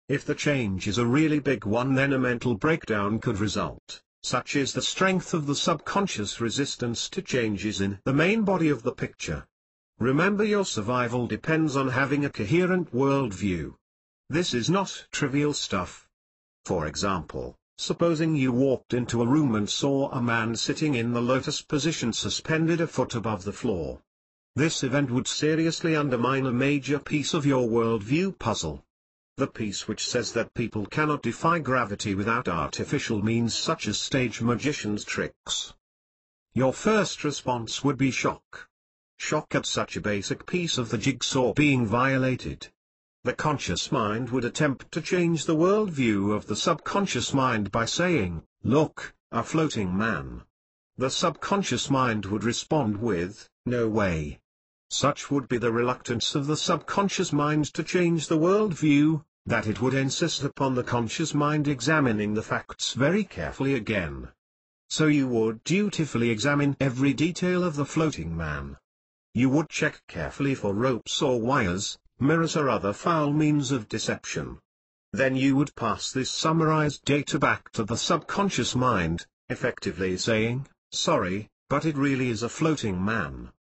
If the change is a really big one, then a mental breakdown could result. Such is the strength of the subconscious resistance to changes in the main body of the picture. Remember, your survival depends on having a coherent worldview. This is not trivial stuff. For example, supposing you walked into a room and saw a man sitting in the lotus position suspended a foot above the floor. This event would seriously undermine a major piece of your worldview puzzle. The piece which says that people cannot defy gravity without artificial means such as stage magicians' tricks. Your first response would be shock. Shock at such a basic piece of the jigsaw being violated. The conscious mind would attempt to change the worldview of the subconscious mind by saying, "Look, a floating man." The subconscious mind would respond with, "No way." Such would be the reluctance of the subconscious mind to change the worldview, that it would insist upon the conscious mind examining the facts very carefully again. So you would dutifully examine every detail of the floating man. You would check carefully for ropes or wires, mirrors or other foul means of deception. Then you would pass this summarized data back to the subconscious mind, effectively saying, "Sorry, but it really is a floating man."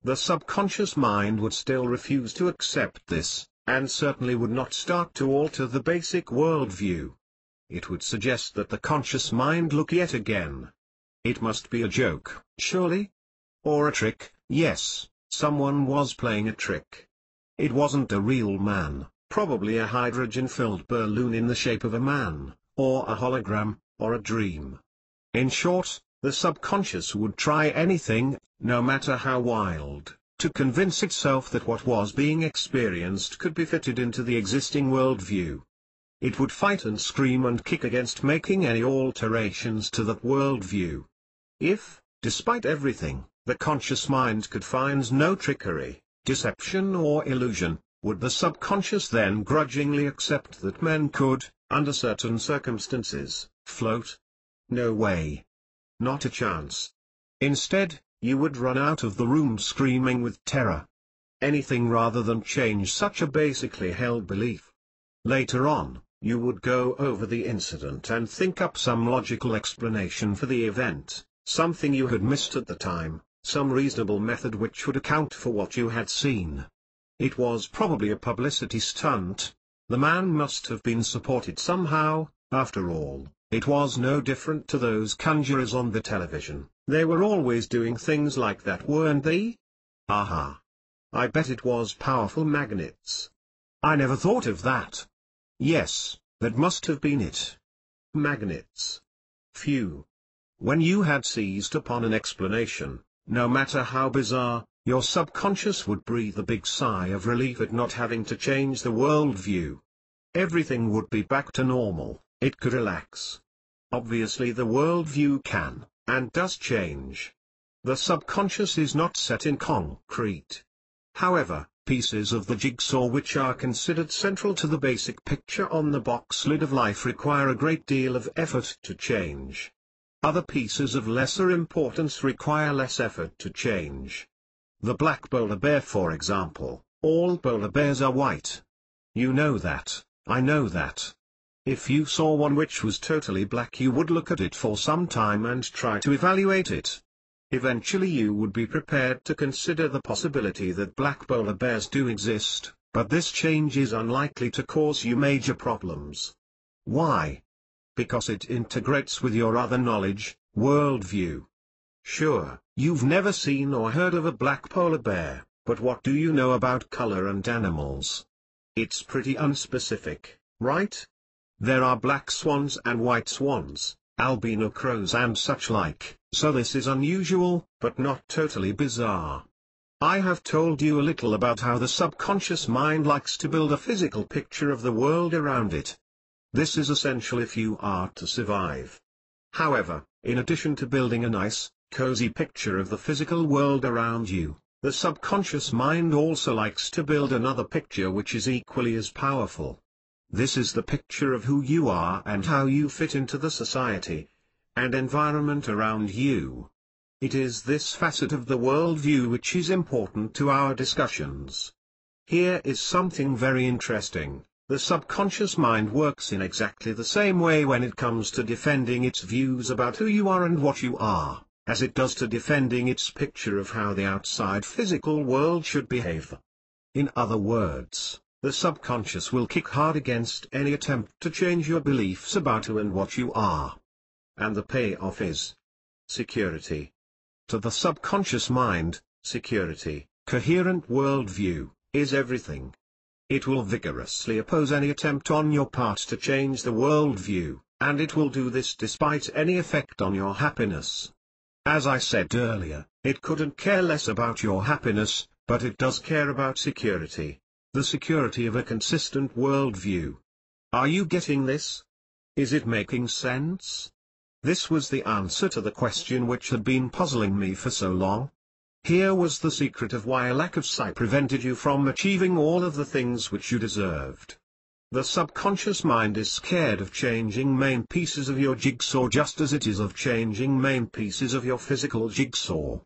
The subconscious mind would still refuse to accept this, and certainly would not start to alter the basic worldview. It would suggest that the conscious mind look yet again. It must be a joke, surely? Or a trick. Yes, someone was playing a trick. It wasn't a real man, probably a hydrogen-filled balloon in the shape of a man, or a hologram, or a dream. In short, the subconscious would try anything, no matter how wild, to convince itself that what was being experienced could be fitted into the existing worldview. It would fight and scream and kick against making any alterations to that worldview. If, despite everything, the conscious mind could find no trickery, deception or illusion, would the subconscious then grudgingly accept that men could, under certain circumstances, float? No way. Not a chance. Instead, you would run out of the room screaming with terror. Anything rather than change such a basically held belief. Later on, you would go over the incident and think up some logical explanation for the event, something you had missed at the time, some reasonable method which would account for what you had seen. It was probably a publicity stunt. The man must have been supported somehow. After all, it was no different to those conjurers on the television. They were always doing things like that, weren't they? Aha. I bet it was powerful magnets. I never thought of that. Yes, that must have been it. Magnets. Phew. When you had seized upon an explanation, no matter how bizarre, your subconscious would breathe a big sigh of relief at not having to change the worldview. Everything would be back to normal, it could relax. Obviously the worldview can, and does change. The subconscious is not set in concrete. However, pieces of the jigsaw which are considered central to the basic picture on the box lid of life require a great deal of effort to change. Other pieces of lesser importance require less effort to change. The black polar bear, for example. All polar bears are white. You know that, I know that. If you saw one which was totally black, you would look at it for some time and try to evaluate it. Eventually you would be prepared to consider the possibility that black polar bears do exist, but this change is unlikely to cause you major problems. Why? Because it integrates with your other knowledge, worldview. Sure, you've never seen or heard of a black polar bear, but what do you know about color and animals? It's pretty unspecific, right? There are black swans and white swans, albino crows and such like, so this is unusual, but not totally bizarre. I have told you a little about how the subconscious mind likes to build a physical picture of the world around it. This is essential if you are to survive. However, in addition to building a nice, cozy picture of the physical world around you, the subconscious mind also likes to build another picture which is equally as powerful. This is the picture of who you are and how you fit into the society and environment around you. It is this facet of the worldview which is important to our discussions. Here is something very interesting. The subconscious mind works in exactly the same way when it comes to defending its views about who you are and what you are, as it does to defending its picture of how the outside physical world should behave. In other words, the subconscious will kick hard against any attempt to change your beliefs about who and what you are. And the payoff is security. To the subconscious mind, security, coherent worldview, is everything. It will vigorously oppose any attempt on your part to change the worldview, and it will do this despite any effect on your happiness. As I said earlier, it couldn't care less about your happiness, but it does care about security. The security of a consistent worldview. Are you getting this? Is it making sense? This was the answer to the question which had been puzzling me for so long. Here was the secret of why a lack of sight prevented you from achieving all of the things which you deserved. The subconscious mind is scared of changing main pieces of your jigsaw just as it is of changing main pieces of your physical jigsaw.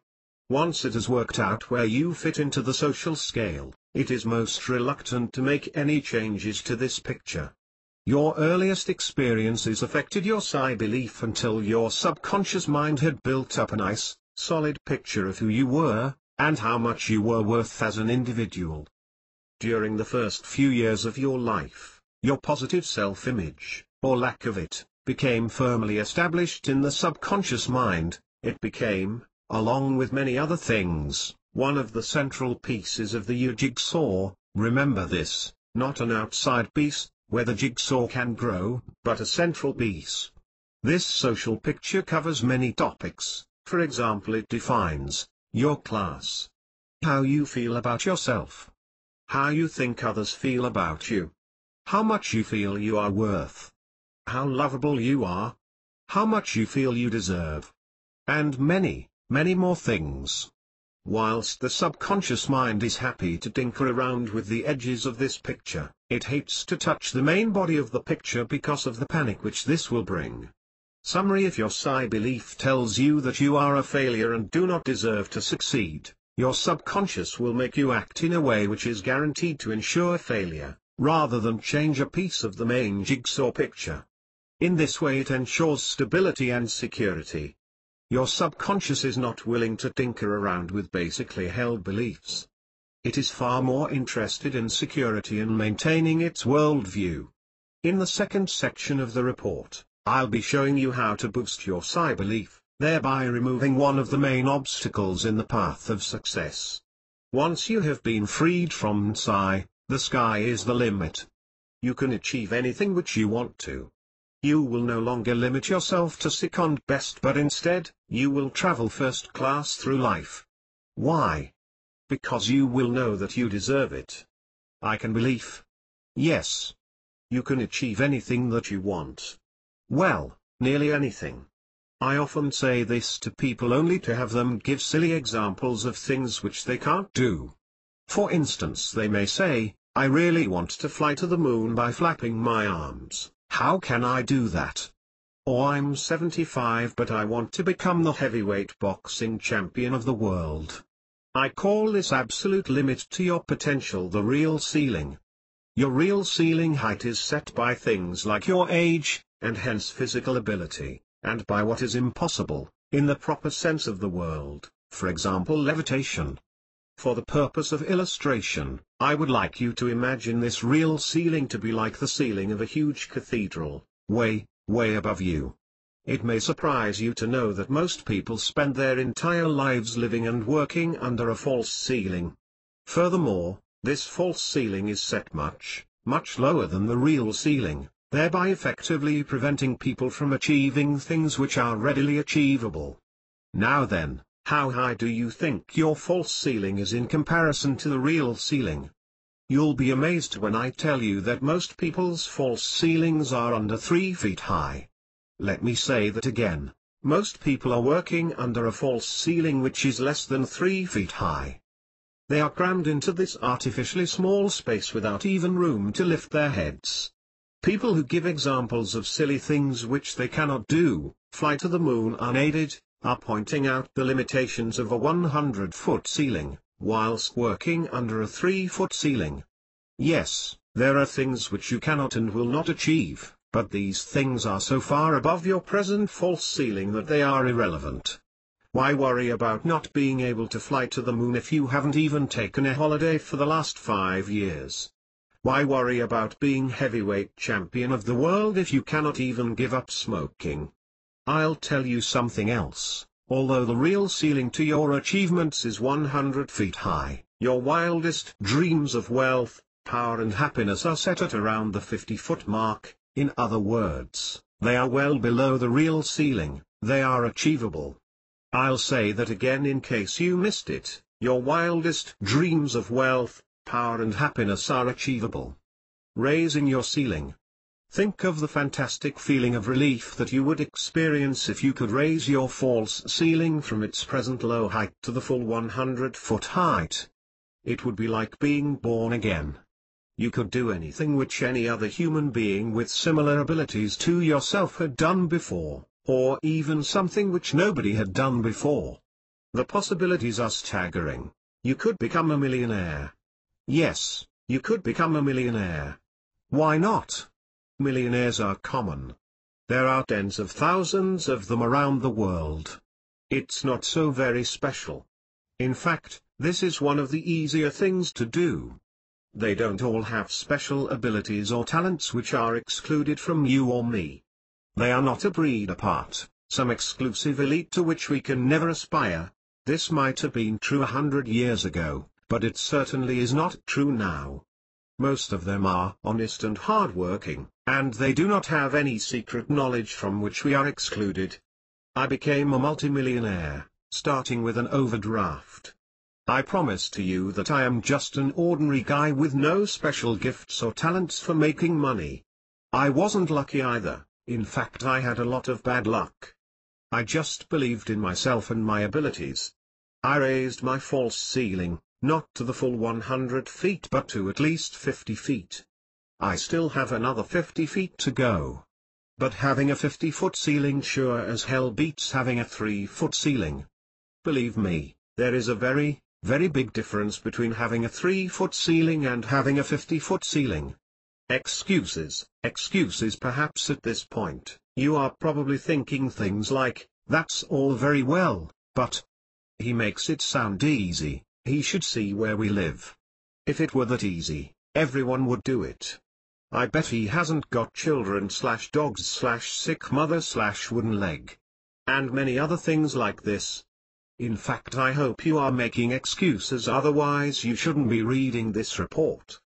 Once it has worked out where you fit into the social scale, it is most reluctant to make any changes to this picture. Your earliest experiences affected your psi belief until your subconscious mind had built up a nice, solid picture of who you were, and how much you were worth as an individual. During the first few years of your life, your positive self-image, or lack of it, became firmly established in the subconscious mind. It became, along with many other things, one of the central pieces of the jigsaw. Remember this, not an outside piece, where the jigsaw can grow, but a central piece. This social picture covers many topics. For example, it defines your class, how you feel about yourself, how you think others feel about you, how much you feel you are worth, how lovable you are, how much you feel you deserve, and many, many more things. Whilst the subconscious mind is happy to tinker around with the edges of this picture, it hates to touch the main body of the picture because of the panic which this will bring. Summary: if your psi belief tells you that you are a failure and do not deserve to succeed, your subconscious will make you act in a way which is guaranteed to ensure failure, rather than change a piece of the main jigsaw picture. In this way it ensures stability and security. Your subconscious is not willing to tinker around with basically held beliefs. It is far more interested in security and maintaining its worldview. In the second section of the report, I'll be showing you how to boost your psi belief, thereby removing one of the main obstacles in the path of success. Once you have been freed from psi, the sky is the limit. You can achieve anything which you want to. You will no longer limit yourself to second best, but instead, you will travel first class through life. Why? Because you will know that you deserve it. I can believe. Yes. You can achieve anything that you want. Well, nearly anything. I often say this to people only to have them give silly examples of things which they can't do. For instance, they may say, I really want to fly to the moon by flapping my arms. How can I do that? Or I'm 75 but I want to become the heavyweight boxing champion of the world. I call this absolute limit to your potential the real ceiling. Your real ceiling height is set by things like your age, and hence physical ability, and by what is impossible, in the proper sense of the word, for example levitation. For the purpose of illustration, I would like you to imagine this real ceiling to be like the ceiling of a huge cathedral, way, way above you. It may surprise you to know that most people spend their entire lives living and working under a false ceiling. Furthermore, this false ceiling is set much, much lower than the real ceiling, thereby effectively preventing people from achieving things which are readily achievable. Now then, how high do you think your false ceiling is in comparison to the real ceiling? You'll be amazed when I tell you that most people's false ceilings are under 3 feet high. Let me say that again. Most people are working under a false ceiling which is less than 3 feet high. They are crammed into this artificially small space without even room to lift their heads. People who give examples of silly things which they cannot do, fly to the moon unaided, are pointing out the limitations of a 100-foot ceiling, whilst working under a 3-foot ceiling. Yes, there are things which you cannot and will not achieve, but these things are so far above your present false ceiling that they are irrelevant. Why worry about not being able to fly to the moon if you haven't even taken a holiday for the last 5 years? Why worry about being heavyweight champion of the world if you cannot even give up smoking? I'll tell you something else. Although the real ceiling to your achievements is 100 feet high, your wildest dreams of wealth, power and happiness are set at around the 50-foot mark. In other words, they are well below the real ceiling. They are achievable. I'll say that again in case you missed it. Your wildest dreams of wealth, power and happiness are achievable. Raising your ceiling. Think of the fantastic feeling of relief that you would experience if you could raise your false ceiling from its present low height to the full 100-foot height. It would be like being born again. You could do anything which any other human being with similar abilities to yourself had done before, or even something which nobody had done before. The possibilities are staggering. You could become a millionaire. Yes, you could become a millionaire. Why not? Millionaires are common. There are tens of thousands of them around the world. It's not so very special. In fact, this is one of the easier things to do. They don't all have special abilities or talents which are excluded from you or me. They are not a breed apart, some exclusive elite to which we can never aspire. This might have been true 100 years ago, but it certainly is not true now. Most of them are honest and hardworking, and they do not have any secret knowledge from which we are excluded. I became a multimillionaire, starting with an overdraft. I promise to you that I am just an ordinary guy with no special gifts or talents for making money. I wasn't lucky either, in fact I had a lot of bad luck. I just believed in myself and my abilities. I raised my false ceiling, not to the full 100 feet but to at least 50 feet. I still have another 50 feet to go. But having a 50-foot ceiling sure as hell beats having a 3-foot ceiling. Believe me, there is a very big difference between having a 3-foot ceiling and having a 50-foot ceiling. Excuses perhaps at this point, you are probably thinking things like, that's all very well, but he makes it sound easy, he should see where we live. If it were that easy, everyone would do it. I bet he hasn't got children/dogs/sick mother/wooden leg. And many other things like this. In fact, I hope you are making excuses, otherwise you shouldn't be reading this report.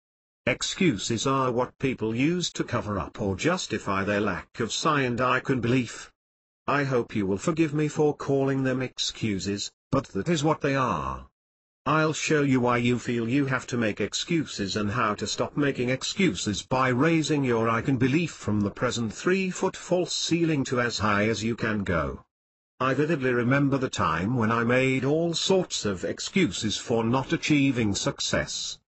Excuses are what people use to cover up or justify their lack of scientific belief. I hope you will forgive me for calling them excuses, but that is what they are. I'll show you why you feel you have to make excuses and how to stop making excuses by raising your I can belief from the present 3-foot false ceiling to as high as you can go. I vividly remember the time when I made all sorts of excuses for not achieving success.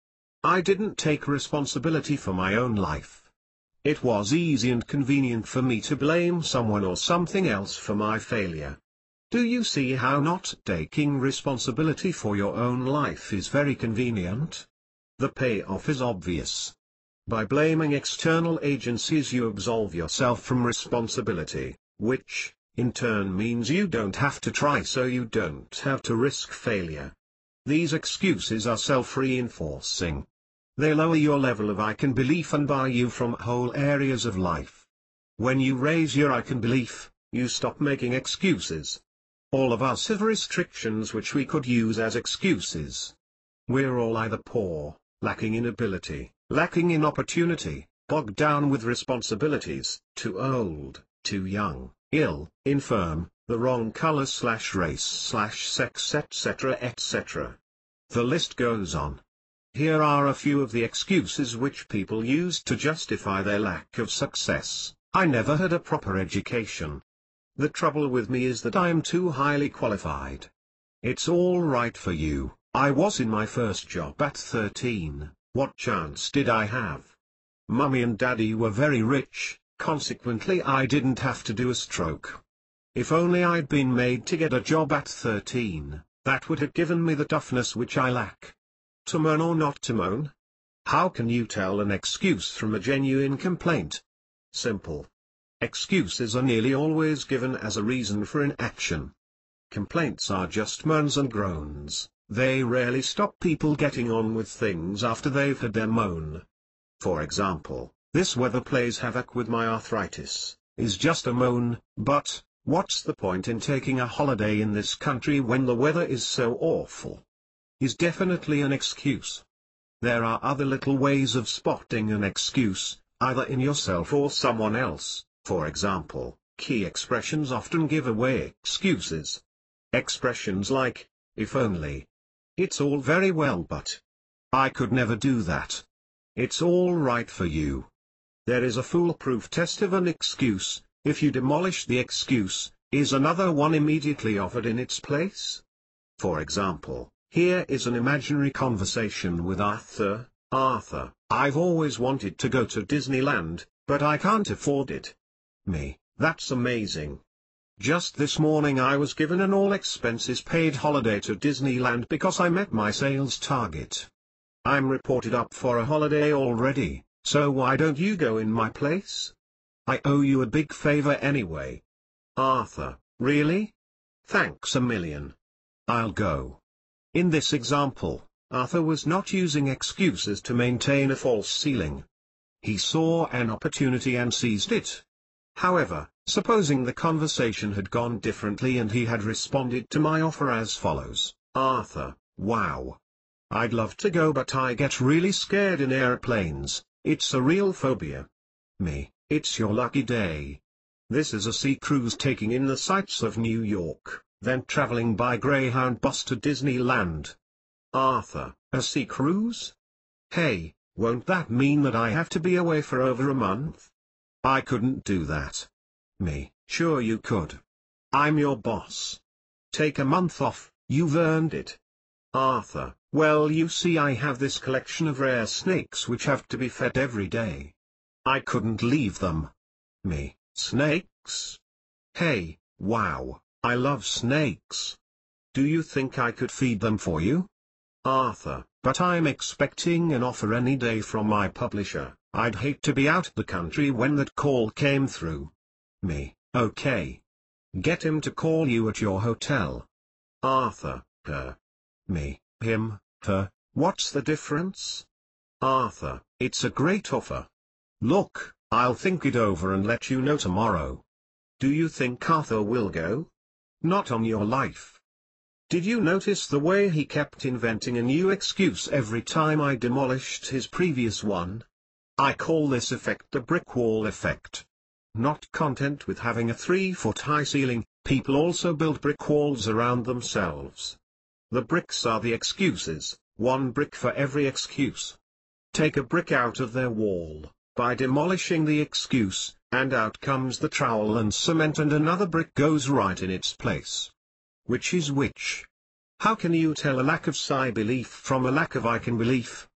I didn't take responsibility for my own life. It was easy and convenient for me to blame someone or something else for my failure. Do you see how not taking responsibility for your own life is very convenient? The payoff is obvious. By blaming external agencies you absolve yourself from responsibility, which, in turn means you don't have to try, so you don't have to risk failure. These excuses are self-reinforcing. They lower your level of I can belief and bar you from whole areas of life. When you raise your I can belief, you stop making excuses. All of us have restrictions which we could use as excuses. We're all either poor, lacking in ability, lacking in opportunity, bogged down with responsibilities, too old, too young, ill, infirm, the wrong color/race/sex, etc., etc. The list goes on. Here are a few of the excuses which people use to justify their lack of success. I never had a proper education. The trouble with me is that I am too highly qualified. It's all right for you, I was in my first job at 13, what chance did I have? Mummy and Daddy were very rich, consequently I didn't have to do a stroke. If only I'd been made to get a job at 13, that would have given me the toughness which I lack. To moan or not to moan? How can you tell an excuse from a genuine complaint? Simple. Excuses are nearly always given as a reason for inaction. Complaints are just moans and groans, they rarely stop people getting on with things after they've had their moan. For example, this weather plays havoc with my arthritis, is just a moan, but, what's the point in taking a holiday in this country when the weather is so awful? Is definitely an excuse. There are other little ways of spotting an excuse, either in yourself or someone else. For example, key expressions often give away excuses. Expressions like, if only. It's all very well but. I could never do that. It's all right for you. There is a foolproof test of an excuse. If you demolish the excuse, is another one immediately offered in its place? For example, here is an imaginary conversation with Arthur. Arthur, I've always wanted to go to Disneyland, but I can't afford it. Me, that's amazing. Just this morning I was given an all-expenses-paid holiday to Disneyland because I met my sales target. I'm reported up for a holiday already, so why don't you go in my place? I owe you a big favor anyway. Arthur, really? Thanks a million. I'll go. In this example, Arthur was not using excuses to maintain a false ceiling. He saw an opportunity and seized it. However, supposing the conversation had gone differently and he had responded to my offer as follows: Arthur, wow. I'd love to go, but I get really scared in airplanes, it's a real phobia. Me, it's your lucky day. This is a sea cruise taking in the sights of New York, then traveling by Greyhound bus to Disneyland. Arthur, a sea cruise? Hey, won't that mean that I have to be away for over a month? I couldn't do that. Me, sure you could. I'm your boss. Take a month off, you've earned it. Arthur, well, you see, I have this collection of rare snakes which have to be fed every day. I couldn't leave them. Me, snakes? Hey, wow, I love snakes. Do you think I could feed them for you? Arthur, but I'm expecting an offer any day from my publisher. I'd hate to be out the country when that call came through. Me, okay. Get him to call you at your hotel. Arthur, her. Me, him, her, what's the difference? Arthur, it's a great offer. Look, I'll think it over and let you know tomorrow. Do you think Arthur will go? Not on your life. Did you notice the way he kept inventing a new excuse every time I demolished his previous one? I call this effect the brick wall effect. Not content with having a 3-foot high ceiling, people also build brick walls around themselves. The bricks are the excuses, one brick for every excuse. Take a brick out of their wall, by demolishing the excuse, and out comes the trowel and cement, and another brick goes right in its place. Which is which? How can you tell a lack of psi belief from a lack of I can belief?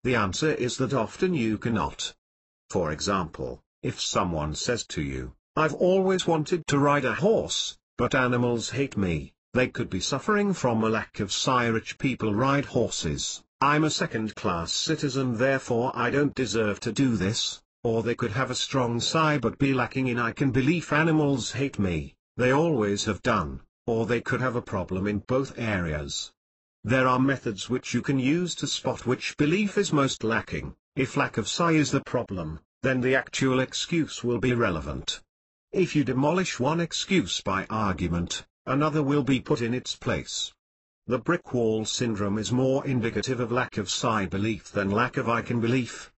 The answer is that often you cannot. For example, if someone says to you, I've always wanted to ride a horse, but animals hate me, they could be suffering from a lack of psi. Rich people ride horses, I'm a second-class citizen, therefore I don't deserve to do this. Or they could have a strong psi but be lacking in I can belief, animals hate me, they always have done. Or they could have a problem in both areas. There are methods which you can use to spot which belief is most lacking. If lack of psi is the problem, then the actual excuse will be relevant. If you demolish one excuse by argument, another will be put in its place. The brick wall syndrome is more indicative of lack of psi belief than lack of I can belief.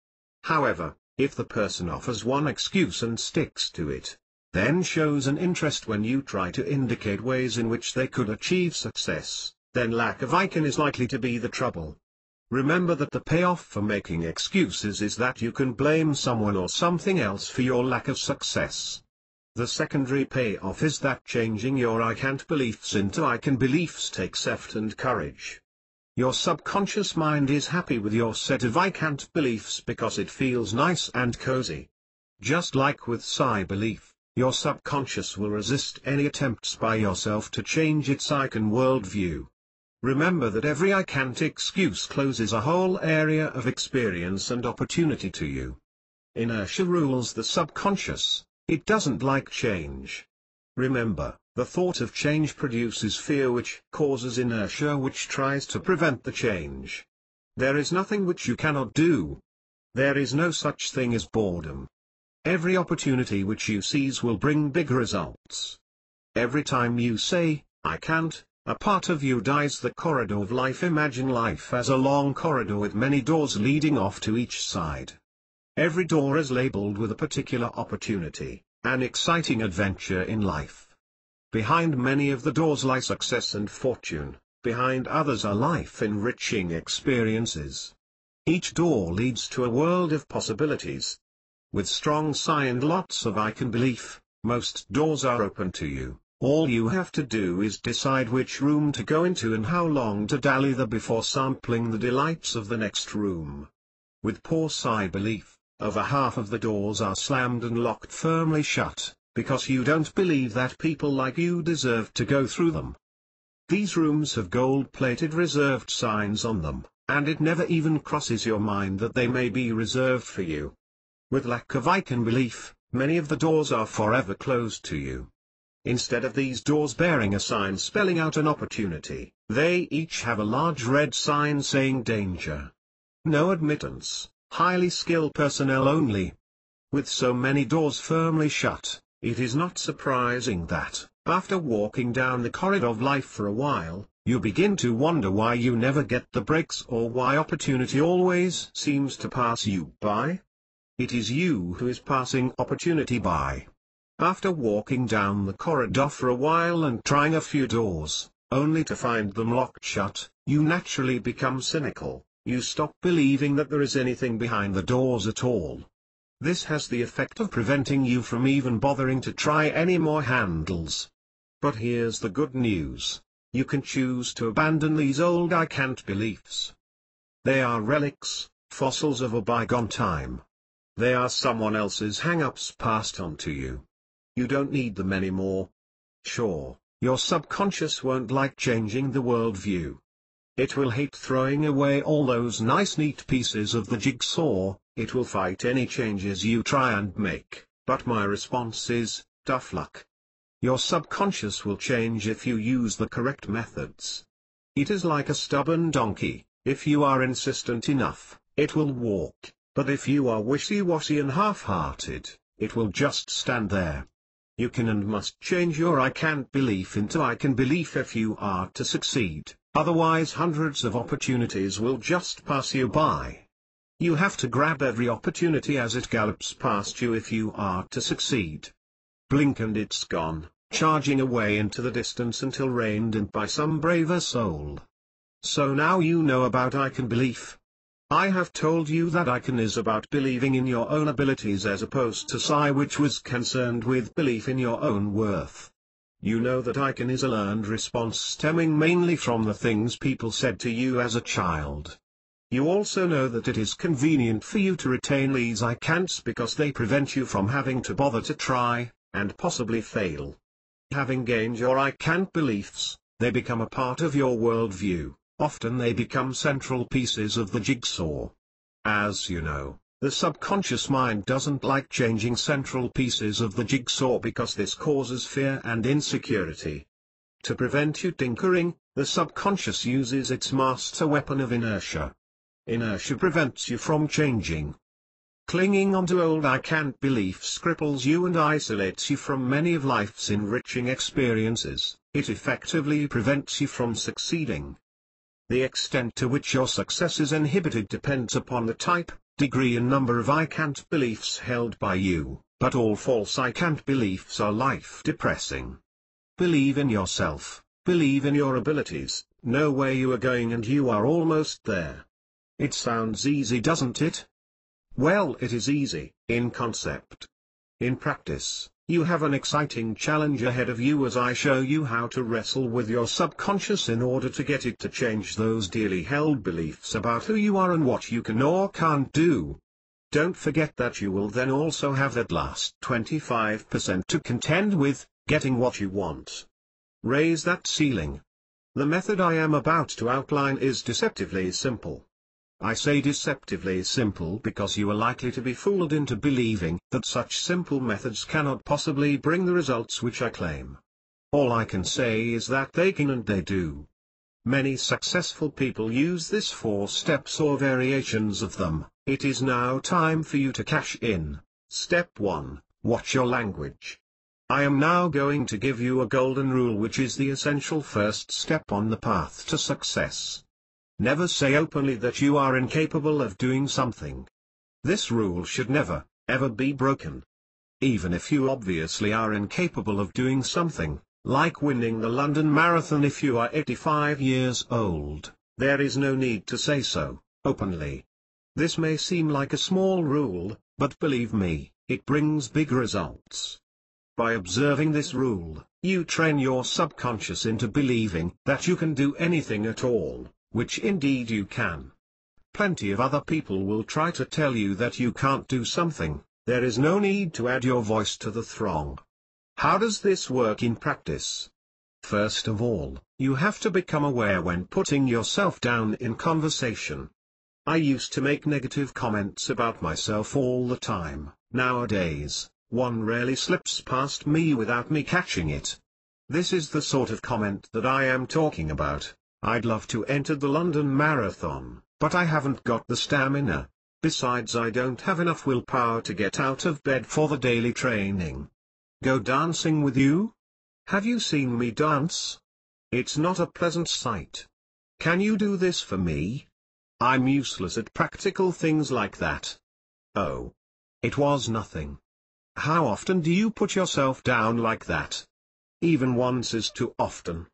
However, if the person offers one excuse and sticks to it, then shows an interest when you try to indicate ways in which they could achieve success, then lack of I can is likely to be the trouble. Remember that the payoff for making excuses is that you can blame someone or something else for your lack of success. The secondary payoff is that changing your I can't beliefs into I can beliefs takes effort and courage. Your subconscious mind is happy with your set of I can't beliefs because it feels nice and cozy. Just like with psi belief, your subconscious will resist any attempts by yourself to change its I can worldview. Remember that every I can't excuse closes a whole area of experience and opportunity to you. Inertia rules the subconscious, it doesn't like change. Remember, the thought of change produces fear, which causes inertia, which tries to prevent the change. There is nothing which you cannot do. There is no such thing as boredom. Every opportunity which you seize will bring big results. Every time you say, I can't, a part of you dies the corridor of life. Imagine life as a long corridor with many doors leading off to each side. Every door is labeled with a particular opportunity, an exciting adventure in life. Behind many of the doors lie success and fortune, behind others are life-enriching experiences. Each door leads to a world of possibilities. With strong psi and lots of I can belief, most doors are open to you. All you have to do is decide which room to go into and how long to dally there before sampling the delights of the next room. With poor psi belief, over half of the doors are slammed and locked firmly shut, because you don't believe that people like you deserve to go through them. These rooms have gold-plated reserved signs on them, and it never even crosses your mind that they may be reserved for you. With lack of I can belief, Many of the doors are forever closed to you. Instead of these doors bearing a sign spelling out an opportunity, they each have a large red sign saying danger. No admittance, highly skilled personnel only. With so many doors firmly shut, it is not surprising that, after walking down the corridor of life for a while, you begin to wonder why you never get the breaks or why opportunity always seems to pass you by. It is you who is passing opportunity by. After walking down the corridor for a while and trying a few doors, only to find them locked shut, you naturally become cynical. You stop believing that there is anything behind the doors at all. This has the effect of preventing you from even bothering to try any more handles. But here's the good news. You can choose to abandon these old I can't beliefs. They are relics, fossils of a bygone time. They are someone else's hang-ups passed on to you. You don't need them anymore. Sure, your subconscious won't like changing the worldview. It will hate throwing away all those nice neat pieces of the jigsaw, it will fight any changes you try and make, but my response is, tough luck. Your subconscious will change if you use the correct methods. It is like a stubborn donkey, if you are insistent enough, it will walk, but if you are wishy-washy and half-hearted, it will just stand there. You can and must change your I can't belief into I can belief if you are to succeed, otherwise hundreds of opportunities will just pass you by. You have to grab every opportunity as it gallops past you if you are to succeed. Blink and it's gone, charging away into the distance until reined in by some braver soul. So now you know about I can belief. I have told you that I can is about believing in your own abilities as opposed to Psi, which was concerned with belief in your own worth. You know that I can is a learned response stemming mainly from the things people said to you as a child. You also know that it is convenient for you to retain these I can'ts because they prevent you from having to bother to try, and possibly fail. Having gained your I can't beliefs, they become a part of your worldview. Often they become central pieces of the jigsaw. As you know, the subconscious mind doesn't like changing central pieces of the jigsaw because this causes fear and insecurity. To prevent you tinkering, the subconscious uses its master weapon of inertia. Inertia prevents you from changing. Clinging onto old I can't beliefs cripples you and isolates you from many of life's enriching experiences. It effectively prevents you from succeeding. The extent to which your success is inhibited depends upon the type, degree and number of I can't beliefs held by you, but all false I can't beliefs are life-depressing. Believe in yourself, believe in your abilities, know where you are going and you are almost there. It sounds easy, doesn't it? Well, it is easy, in concept. In practice, you have an exciting challenge ahead of you as I show you how to wrestle with your subconscious in order to get it to change those dearly held beliefs about who you are and what you can or can't do. Don't forget that you will then also have that last 25% to contend with, getting what you want. Raise that ceiling. The method I am about to outline is deceptively simple. I say deceptively simple because you are likely to be fooled into believing that such simple methods cannot possibly bring the results which I claim. All I can say is that they can and they do. Many successful people use this 4 steps or variations of them. It is now time for you to cash in. Step 1, watch your language. I am now going to give you a golden rule which is the essential first step on the path to success. Never say openly that you are incapable of doing something. This rule should never, ever be broken. Even if you obviously are incapable of doing something, like winning the London Marathon if you are 85 years old, there is no need to say so, openly. This may seem like a small rule, but believe me, it brings big results. By observing this rule, you train your subconscious into believing that you can do anything at all, which indeed you can. Plenty of other people will try to tell you that you can't do something. There is no need to add your voice to the throng. How does this work in practice? First of all, you have to become aware when putting yourself down in conversation. I used to make negative comments about myself all the time. Nowadays, One rarely slips past me without me catching it. This is the sort of comment that I am talking about. I'd love to enter the London Marathon, but I haven't got the stamina. Besides, I don't have enough willpower to get out of bed for the daily training. Go dancing with you? Have you seen me dance? It's not a pleasant sight. Can you do this for me? I'm useless at practical things like that. Oh. It was nothing. How often do you put yourself down like that? Even once is too often.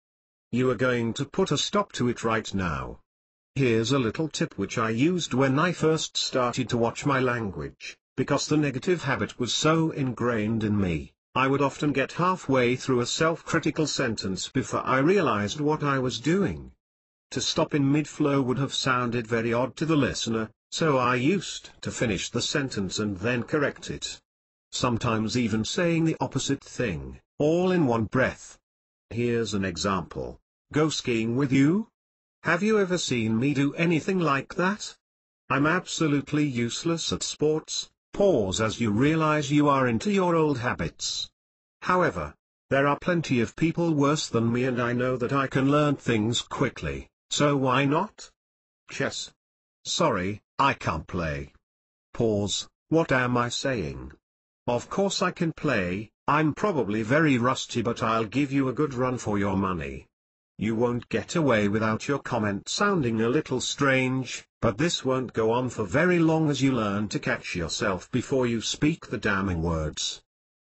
You are going to put a stop to it right now. Here's a little tip which I used when I first started to watch my language. Because the negative habit was so ingrained in me, I would often get halfway through a self-critical sentence before I realized what I was doing. To stop in mid-flow would have sounded very odd to the listener, so I used to finish the sentence and then correct it. Sometimes even saying the opposite thing, all in one breath. Here's an example. Go skiing with you? Have you ever seen me do anything like that? I'm absolutely useless at sports. Pause as you realize you are into your old habits. However, there are plenty of people worse than me, and I know that I can learn things quickly, so why not? Chess. Sorry, I can't play. Pause, what am I saying? Of course I can play. I'm probably very rusty, but I'll give you a good run for your money. You won't get away without your comment sounding a little strange, but this won't go on for very long as you learn to catch yourself before you speak the damning words.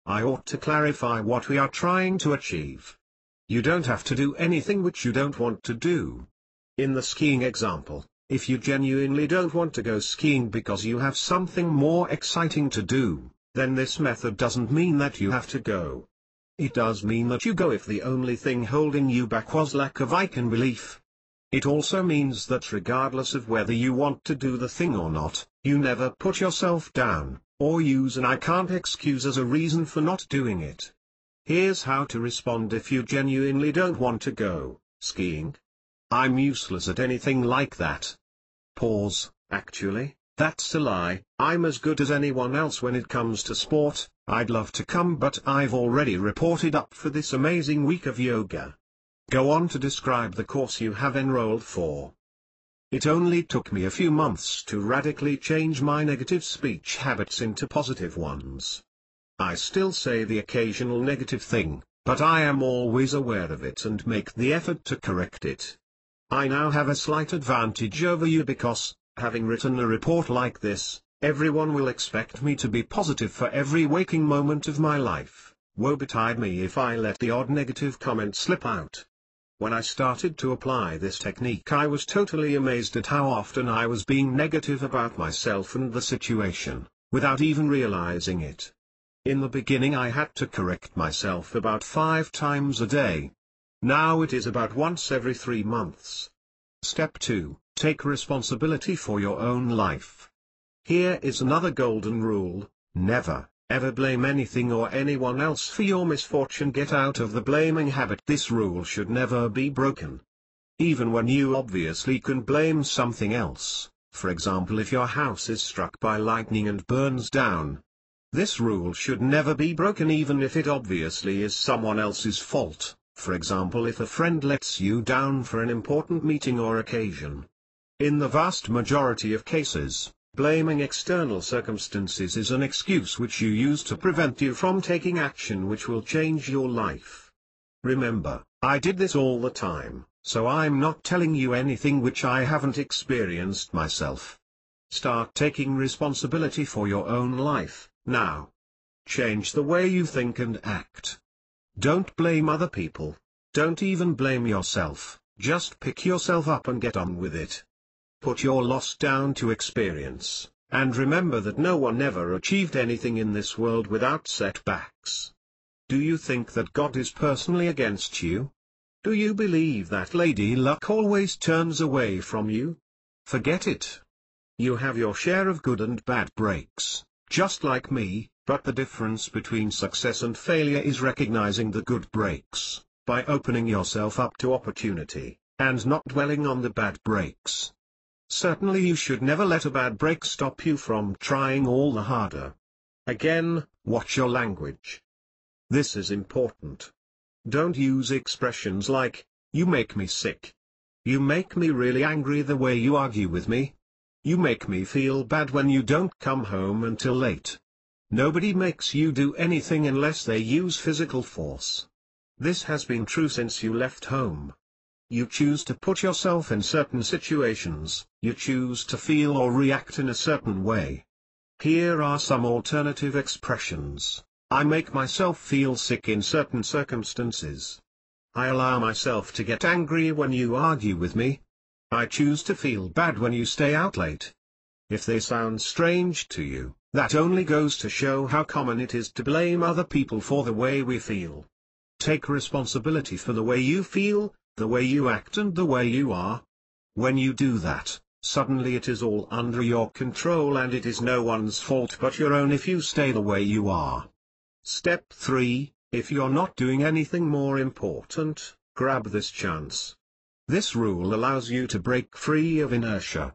I ought to clarify what we are trying to achieve. You don't have to do anything which you don't want to do. In the skiing example, if you genuinely don't want to go skiing because you have something more exciting to do, then this method doesn't mean that you have to go. It does mean that you go if the only thing holding you back was lack of I can belief. It also means that regardless of whether you want to do the thing or not, you never put yourself down, or use an I can't excuse as a reason for not doing it. Here's how to respond if you genuinely don't want to go skiing. I'm useless at anything like that. Pause, actually. That's a lie. I'm as good as anyone else when it comes to sport. I'd love to come, but I've already reported up for this amazing week of yoga. Go on to describe the course you have enrolled for. It only took me a few months to radically change my negative speech habits into positive ones. I still say the occasional negative thing, but I am always aware of it and make the effort to correct it. I now have a slight advantage over you because, having written a report like this, everyone will expect me to be positive for every waking moment of my life. Woe betide me if I let the odd negative comment slip out. When I started to apply this technique, I was totally amazed at how often I was being negative about myself and the situation, without even realizing it. In the beginning I had to correct myself about 5 times a day. Now it is about once every 3 months. Step 2. Take responsibility for your own life. Here is another golden rule: never, ever blame anything or anyone else for your misfortune. Get out of the blaming habit. This rule should never be broken. Even when you obviously can blame something else, for example if your house is struck by lightning and burns down. This rule should never be broken even if it obviously is someone else's fault, for example if a friend lets you down for an important meeting or occasion. In the vast majority of cases, blaming external circumstances is an excuse which you use to prevent you from taking action which will change your life. Remember, I did this all the time, so I'm not telling you anything which I haven't experienced myself. Start taking responsibility for your own life, now. Change the way you think and act. Don't blame other people. Don't even blame yourself, just pick yourself up and get on with it. Put your loss down to experience, and remember that no one ever achieved anything in this world without setbacks. Do you think that God is personally against you? Do you believe that Lady Luck always turns away from you? Forget it. You have your share of good and bad breaks, just like me, but the difference between success and failure is recognizing the good breaks, by opening yourself up to opportunity, and not dwelling on the bad breaks. Certainly you should never let a bad break stop you from trying all the harder. Again, watch your language. This is important. Don't use expressions like, "You make me sick." "You make me really angry the way you argue with me." "You make me feel bad when you don't come home until late." Nobody makes you do anything unless they use physical force. This has been true since you left home. You choose to put yourself in certain situations, you choose to feel or react in a certain way. Here are some alternative expressions. I make myself feel sick in certain circumstances. I allow myself to get angry when you argue with me. I choose to feel bad when you stay out late. If they sound strange to you, that only goes to show how common it is to blame other people for the way we feel. Take responsibility for the way you feel, the way you act and the way you are. When you do that, suddenly it is all under your control and it is no one's fault but your own if you stay the way you are. Step 3, if you're not doing anything more important, grab this chance. This rule allows you to break free of inertia.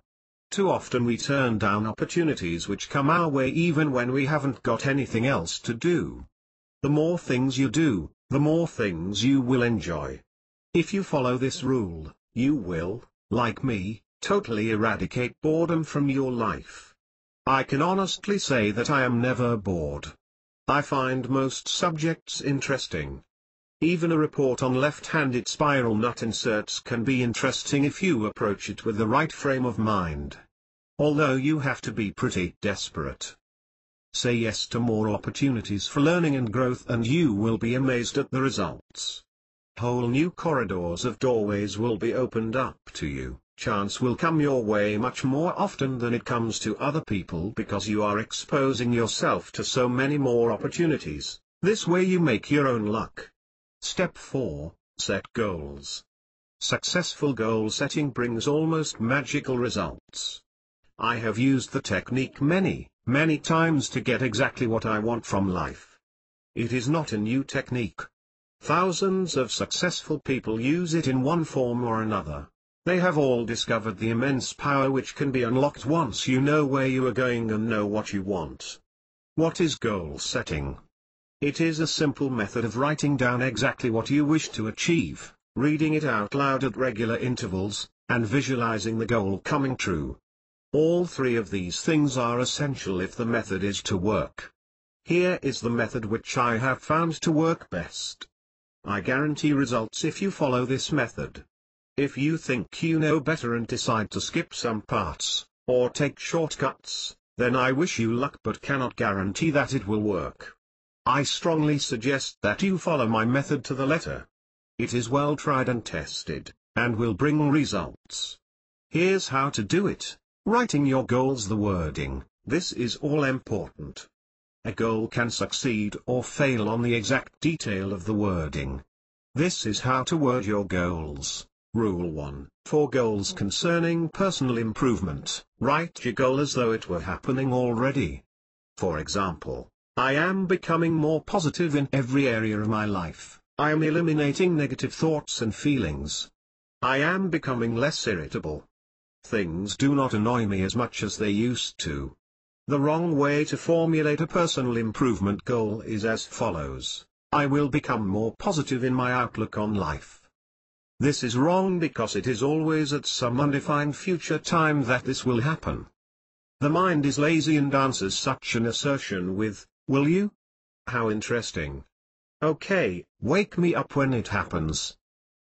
Too often we turn down opportunities which come our way even when we haven't got anything else to do. The more things you do, the more things you will enjoy. If you follow this rule, you will, like me, totally eradicate boredom from your life. I can honestly say that I am never bored. I find most subjects interesting. Even a report on left-handed spiral nut inserts can be interesting if you approach it with the right frame of mind. Although you have to be pretty desperate. Say yes to more opportunities for learning and growth and you will be amazed at the results. Whole new corridors of doorways will be opened up to you. Chance will come your way much more often than it comes to other people because you are exposing yourself to so many more opportunities. This way you make your own luck. Step 4, set goals. Successful goal setting brings almost magical results. I have used the technique many times to get exactly what I want from life. It is not a new technique. Thousands of successful people use it in one form or another. They have all discovered the immense power which can be unlocked once you know where you are going and know what you want. What is goal setting? It is a simple method of writing down exactly what you wish to achieve, reading it out loud at regular intervals, and visualizing the goal coming true. All three of these things are essential if the method is to work. Here is the method which I have found to work best. I guarantee results if you follow this method. If you think you know better and decide to skip some parts, or take shortcuts, then I wish you luck but cannot guarantee that it will work. I strongly suggest that you follow my method to the letter. It is well tried and tested, and will bring results. Here's how to do it. Writing your goals. The wording, this is all important. A goal can succeed or fail on the exact detail of the wording. This is how to word your goals. Rule 1. For goals concerning personal improvement, write your goal as though it were happening already. For example, I am becoming more positive in every area of my life. I am eliminating negative thoughts and feelings. I am becoming less irritable. Things do not annoy me as much as they used to. The wrong way to formulate a personal improvement goal is as follows. I will become more positive in my outlook on life. This is wrong because it is always at some undefined future time that this will happen. The mind is lazy and answers such an assertion with, will you? How interesting. Okay, wake me up when it happens.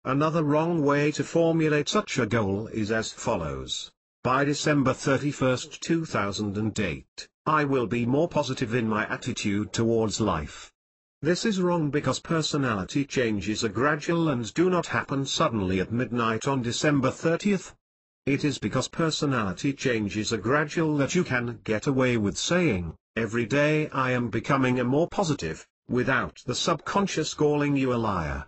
Another wrong way to formulate such a goal is as follows. By December 31, 2008, I will be more positive in my attitude towards life. This is wrong because personality changes are gradual and do not happen suddenly at midnight on December 30th. It is because personality changes are gradual that you can get away with saying, every day I am becoming a more positive, without the subconscious calling you a liar.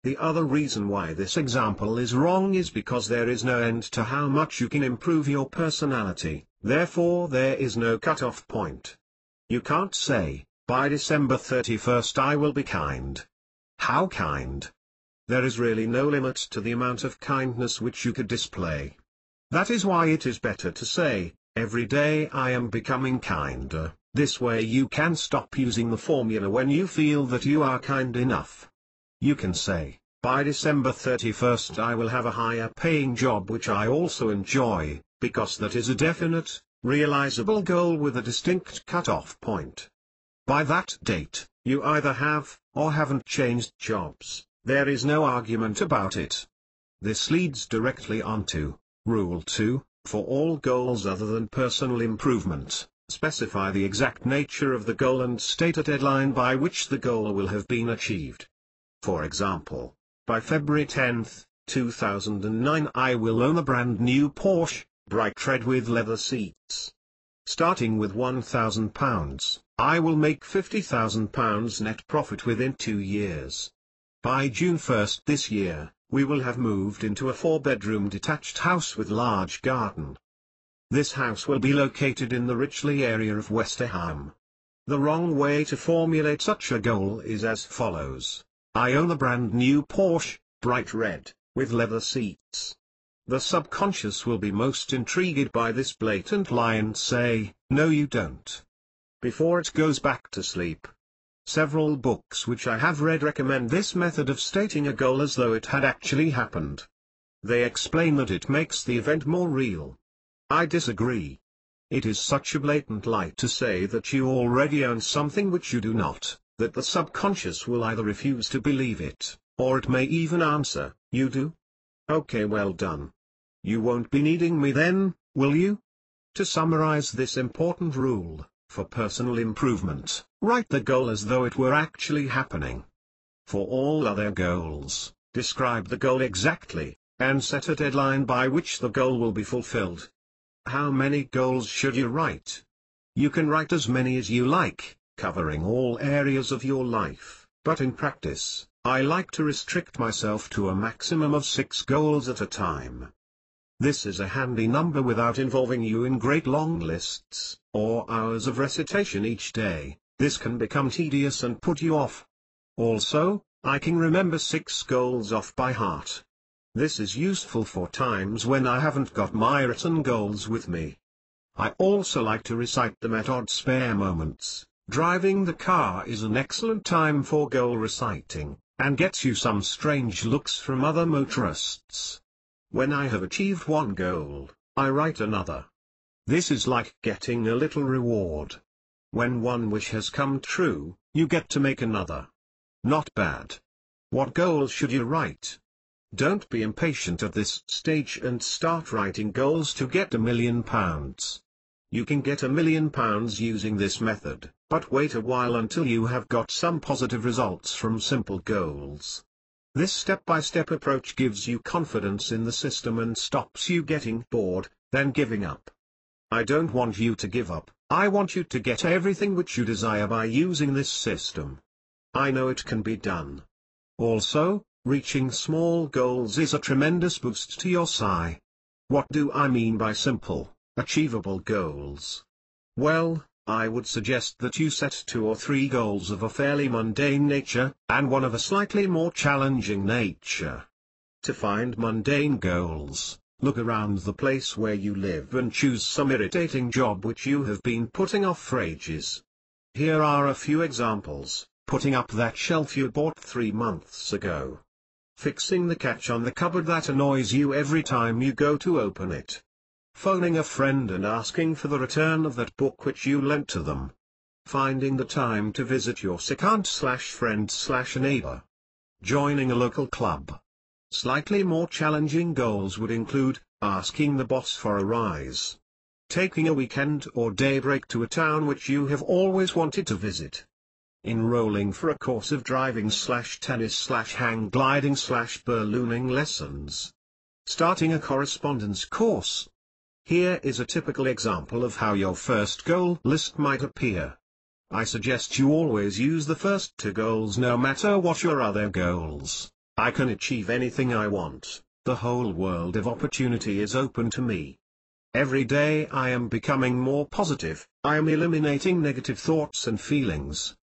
The other reason why this example is wrong is because there is no end to how much you can improve your personality, therefore there is no cutoff point. You can't say, by December 31st I will be kind. How kind? There is really no limit to the amount of kindness which you could display. That is why it is better to say, every day I am becoming kinder. This way you can stop using the formula when you feel that you are kind enough. You can say, by December 31st I will have a higher paying job which I also enjoy, because that is a definite, realizable goal with a distinct cut-off point. By that date, you either have, or haven't changed jobs, there is no argument about it. This leads directly onto Rule 2, for all goals other than personal improvement, specify the exact nature of the goal and state a deadline by which the goal will have been achieved. For example, by February 10, 2009 I will own a brand new Porsche, bright red with leather seats. Starting with £1,000, I will make £50,000 net profit within 2 years. By June 1 this year, we will have moved into a 4-bedroom detached house with large garden. This house will be located in the Richley area of Westerham. The wrong way to formulate such a goal is as follows. I own a brand new Porsche, bright red, with leather seats. The subconscious will be most intrigued by this blatant lie and say, no you don't. Before it goes back to sleep. Several books which I have read recommend this method of stating a goal as though it had actually happened. They explain that it makes the event more real. I disagree. It is such a blatant lie to say that you already own something which you do not, that the subconscious will either refuse to believe it, or it may even answer, you do? Okay, well done. You won't be needing me then, will you? To summarize this important rule, for personal improvement, write the goal as though it were actually happening. For all other goals, describe the goal exactly, and set a deadline by which the goal will be fulfilled. How many goals should you write? You can write as many as you like, covering all areas of your life, but in practice, I like to restrict myself to a maximum of 6 goals at a time. This is a handy number without involving you in great long lists, or hours of recitation each day. This can become tedious and put you off. Also, I can remember 6 goals off by heart. This is useful for times when I haven't got my written goals with me. I also like to recite them at odd spare moments. Driving the car is an excellent time for goal reciting, and gets you some strange looks from other motorists. When I have achieved one goal, I write another. This is like getting a little reward. When one wish has come true, you get to make another. Not bad. What goals should you write? Don't be impatient at this stage and start writing goals to get £1 million. You can get £1 million using this method, but wait a while until you have got some positive results from simple goals. This step-by-step approach gives you confidence in the system and stops you getting bored, then giving up. I don't want you to give up, I want you to get everything which you desire by using this system. I know it can be done. Also, reaching small goals is a tremendous boost to your PSI. What do I mean by simple, achievable goals? Well, I would suggest that you set 2 or 3 goals of a fairly mundane nature, and one of a slightly more challenging nature. To find mundane goals, look around the place where you live and choose some irritating job which you have been putting off for ages. Here are a few examples: putting up that shelf you bought 3 months ago. Fixing the catch on the cupboard that annoys you every time you go to open it. Phoning a friend and asking for the return of that book which you lent to them. Finding the time to visit your sick aunt/friend/neighbor. Joining a local club. Slightly more challenging goals would include, asking the boss for a rise. Taking a weekend or day break to a town which you have always wanted to visit. Enrolling for a course of driving/tennis/hang gliding/ballooning lessons. Starting a correspondence course. Here is a typical example of how your first goal list might appear. I suggest you always use the first 2 goals no matter what your other goals. I can achieve anything I want, the whole world of opportunity is open to me. Every day I am becoming more positive, I am eliminating negative thoughts and feelings.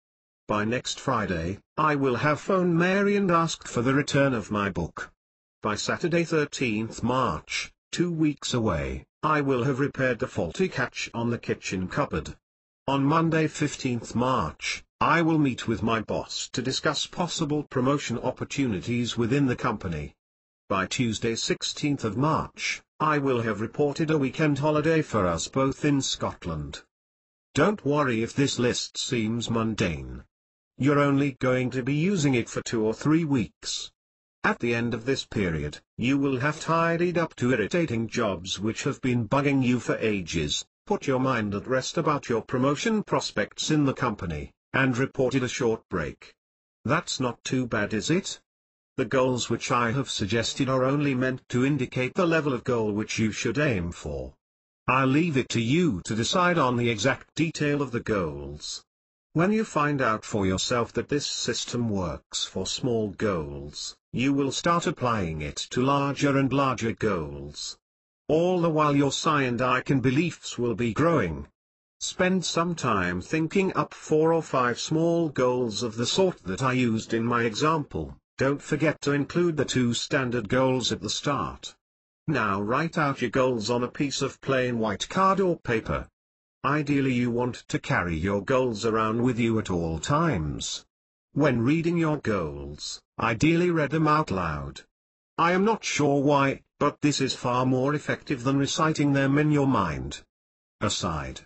By next Friday, I will have phoned Mary and asked for the return of my book. By Saturday 13th March, 2 weeks away, I will have repaired the faulty catch on the kitchen cupboard. On Monday 15th March, I will meet with my boss to discuss possible promotion opportunities within the company. By Tuesday 16th of March, I will have reported a weekend holiday for us both in Scotland. Don't worry if this list seems mundane. You're only going to be using it for 2 or 3 weeks. At the end of this period, you will have tidied up 2 irritating jobs which have been bugging you for ages, put your mind at rest about your promotion prospects in the company, and reported a short break. That's not too bad, is it? The goals which I have suggested are only meant to indicate the level of goal which you should aim for. I'll leave it to you to decide on the exact detail of the goals. When you find out for yourself that this system works for small goals, you will start applying it to larger and larger goals. All the while your scientific beliefs will be growing. Spend some time thinking up 4 or 5 small goals of the sort that I used in my example. Don't forget to include the 2 standard goals at the start. Now write out your goals on a piece of plain white card or paper. Ideally you want to carry your goals around with you at all times. When reading your goals, ideally read them out loud. I am not sure why, but this is far more effective than reciting them in your mind. Aside.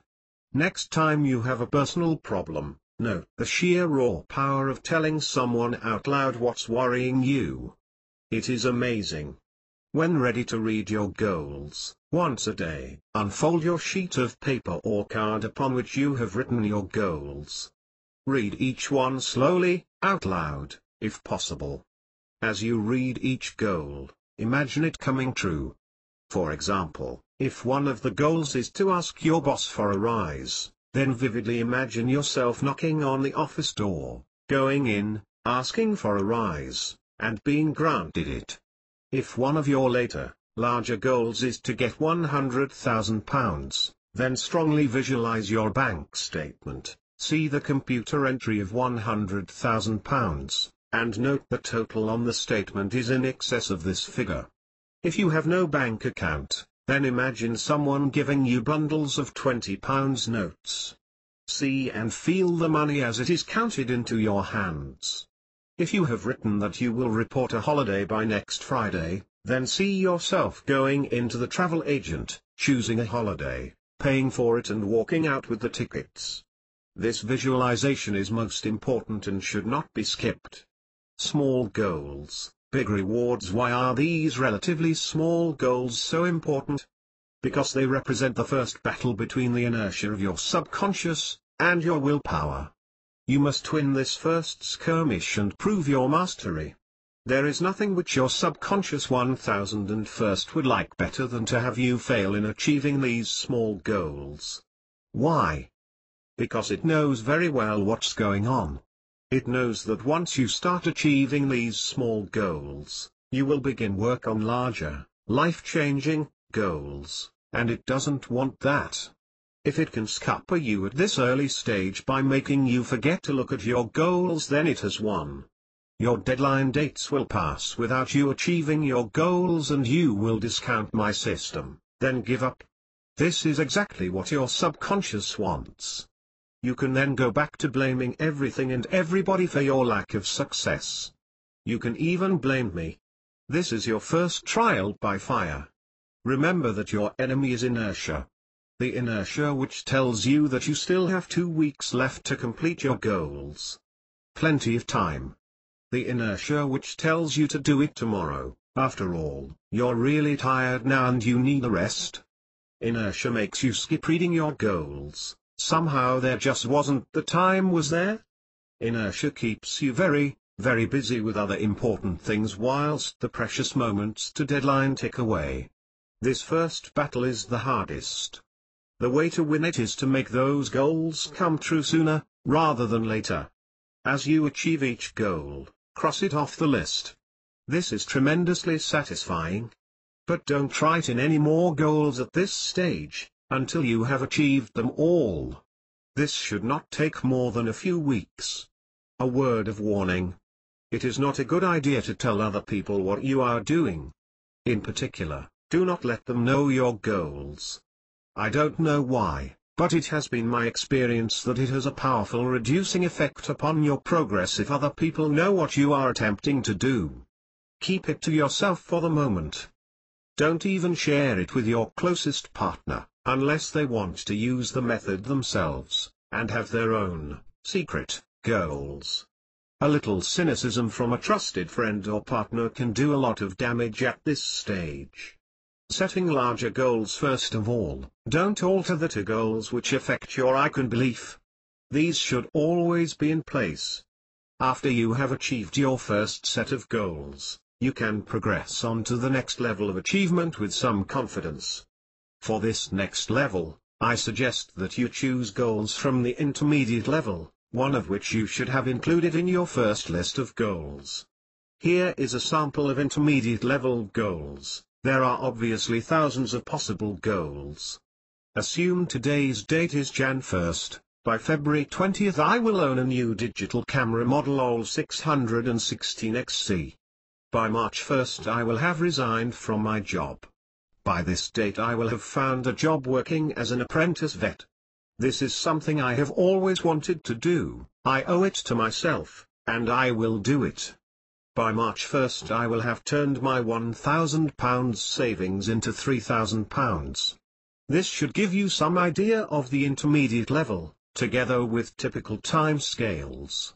Next time you have a personal problem, note the sheer raw power of telling someone out loud what's worrying you. It is amazing. When ready to read your goals, once a day, unfold your sheet of paper or card upon which you have written your goals. Read each one slowly, out loud, if possible. As you read each goal, imagine it coming true. For example, if one of the goals is to ask your boss for a rise, then vividly imagine yourself knocking on the office door, going in, asking for a rise, and being granted it. If one of your later, larger goals is to get £100,000, then strongly visualize your bank statement, see the computer entry of £100,000, and note the total on the statement is in excess of this figure. If you have no bank account, then imagine someone giving you bundles of £20 notes. See and feel the money as it is counted into your hands. If you have written that you will report a holiday by next Friday, then see yourself going into the travel agent, choosing a holiday, paying for it and walking out with the tickets. This visualization is most important and should not be skipped. Small goals, big rewards. Why are these relatively small goals so important? Because they represent the first battle between the inertia of your subconscious and your willpower. You must win this first skirmish and prove your mastery. There is nothing which your subconscious 1001st would like better than to have you fail in achieving these small goals. Why? Because it knows very well what's going on. It knows that once you start achieving these small goals, you will begin work on larger, life-changing goals, and it doesn't want that. If it can scupper you at this early stage by making you forget to look at your goals, then it has won. Your deadline dates will pass without you achieving your goals and you will discount my system, then give up. This is exactly what your subconscious wants. You can then go back to blaming everything and everybody for your lack of success. You can even blame me. This is your first trial by fire. Remember that your enemy is inertia. The inertia which tells you that you still have 2 weeks left to complete your goals. Plenty of time. The inertia which tells you to do it tomorrow. After all, you're really tired now and you need a rest. Inertia makes you skip reading your goals. Somehow there just wasn't the time, was there? Inertia keeps you very, very busy with other important things whilst the precious moments to deadline tick away. This first battle is the hardest. The way to win it is to make those goals come true sooner, rather than later. As you achieve each goal, cross it off the list. This is tremendously satisfying. But don't write in any more goals at this stage, until you have achieved them all. This should not take more than a few weeks. A word of warning. It is not a good idea to tell other people what you are doing. In particular, do not let them know your goals. I don't know why, But it has been my experience that it has a powerful reducing effect upon your progress if other people know what you are attempting to do. Keep it to yourself for the moment. Don't even share it with your closest partner, unless they want to use the method themselves, and have their own, secret, goals. A little cynicism from a trusted friend or partner can do a lot of damage at this stage. Setting larger goals first of all. Don't alter the two goals which affect your icon belief. These should always be in place. After you have achieved your first set of goals, you can progress on to the next level of achievement with some confidence. For this next level, I suggest that you choose goals from the intermediate level, one of which you should have included in your first list of goals. Here is a sample of intermediate level goals. There are obviously thousands of possible goals. Assume today's date is Jan 1st, by February 20th I will own a new digital camera model OL616XC. By March 1st I will have resigned from my job. By this date I will have found a job working as an apprentice vet. This is something I have always wanted to do, I owe it to myself, and I will do it. By March 1st I will have turned my £1,000 savings into £3,000. This should give you some idea of the intermediate level, together with typical time scales.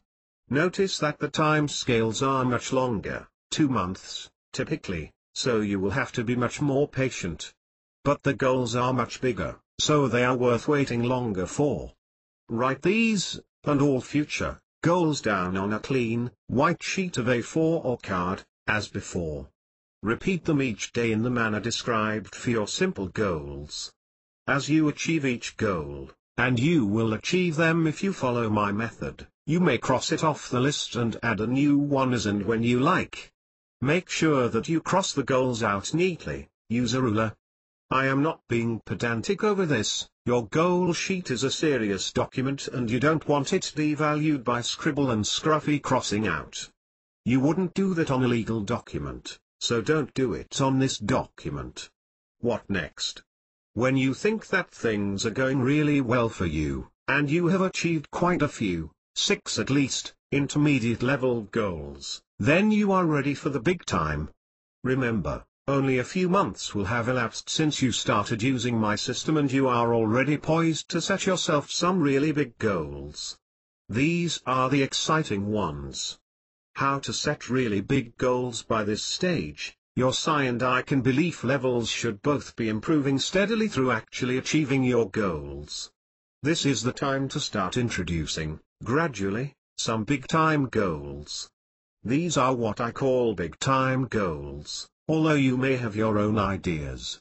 Notice that the time scales are much longer, 2 months, typically, so you will have to be much more patient. But the goals are much bigger, so they are worth waiting longer for. Write these, and all future goals down on a clean, white sheet of A4 or card, as before. Repeat them each day in the manner described for your simple goals. As you achieve each goal, and you will achieve them if you follow my method, you may cross it off the list and add a new one as and when you like. Make sure that you cross the goals out neatly, use a ruler. I am not being pedantic over this. Your goal sheet is a serious document and you don't want it devalued by scribble and scruffy crossing out. You wouldn't do that on a legal document, so don't do it on this document. What next? When you think that things are going really well for you, and you have achieved quite a few, 6 at least, intermediate level goals, then you are ready for the big time. Remember, only a few months will have elapsed since you started using my system and you are already poised to set yourself some really big goals. These are the exciting ones. How to set really big goals by this stage. Your psi and icon belief levels should both be improving steadily through actually achieving your goals. This is the time to start introducing, gradually, some big-time goals. These are what I call big-time goals, although you may have your own ideas.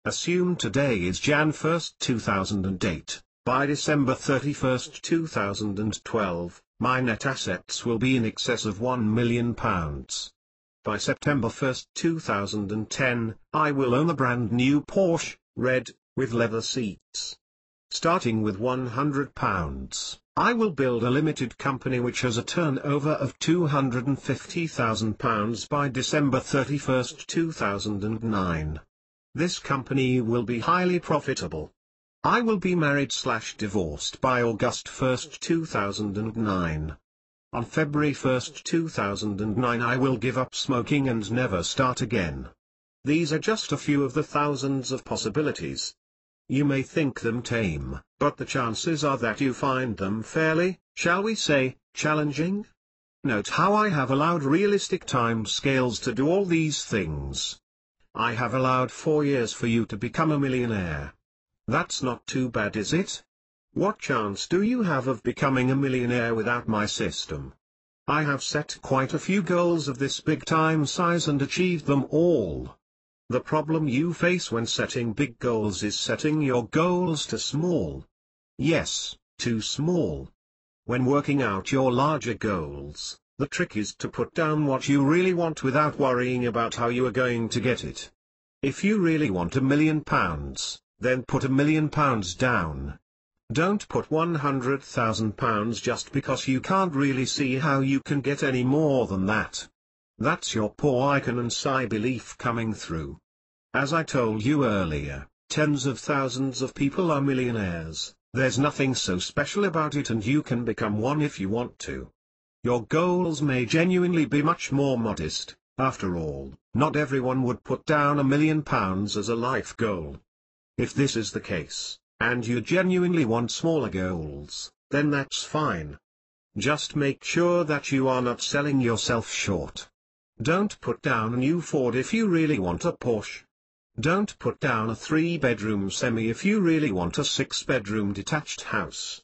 Assume today is Jan 1st 2008, by December 31st 2012, my net assets will be in excess of £1 million. By September 1st 2010, I will own a brand new Porsche, red, with leather seats. Starting with £100, I will build a limited company which has a turnover of £250,000 by December 31st 2009. This company will be highly profitable. I will be married/divorced by August 1st 2009. On February 1st 2009 I will give up smoking and never start again. These are just a few of the thousands of possibilities. You may think them tame, but the chances are that you find them fairly, shall we say, challenging? Note how I have allowed realistic time scales to do all these things. I have allowed 4 years for you to become a millionaire. That's not too bad, is it? What chance do you have of becoming a millionaire without my system? I have set quite a few goals of this big time size and achieved them all. The problem you face when setting big goals is setting your goals too small. Yes, too small. When working out your larger goals, the trick is to put down what you really want without worrying about how you are going to get it. If you really want £1 million, then put £1 million down. Don't put £100,000 just because you can't really see how you can get any more than that. That's your poor icon and psi belief coming through. As I told you earlier, tens of thousands of people are millionaires, There's nothing so special about it, and you can become one if you want to. Your goals may genuinely be much more modest. After all, not everyone would put down £1 million as a life goal. If this is the case, and you genuinely want smaller goals, then that's fine. Just make sure that you are not selling yourself short. Don't put down a new Ford if you really want a Porsche. Don't put down a 3-bedroom semi if you really want a 6-bedroom detached house.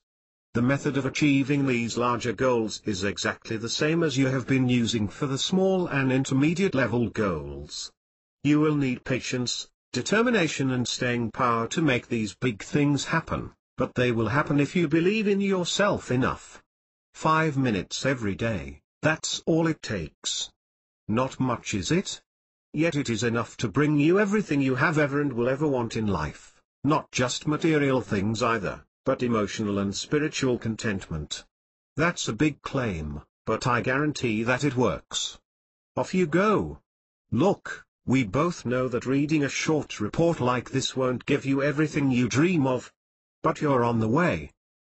The method of achieving these larger goals is exactly the same as you have been using for the small and intermediate level goals. You will need patience, determination and staying power to make these big things happen, but they will happen if you believe in yourself enough. 5 minutes every day, that's all it takes. Not much, is it? Yet it is enough to bring you everything you have ever and will ever want in life, not just material things either, but emotional and spiritual contentment. That's a big claim, but I guarantee that it works. Off you go. Look, we both know that reading a short report like this won't give you everything you dream of. But you're on the way.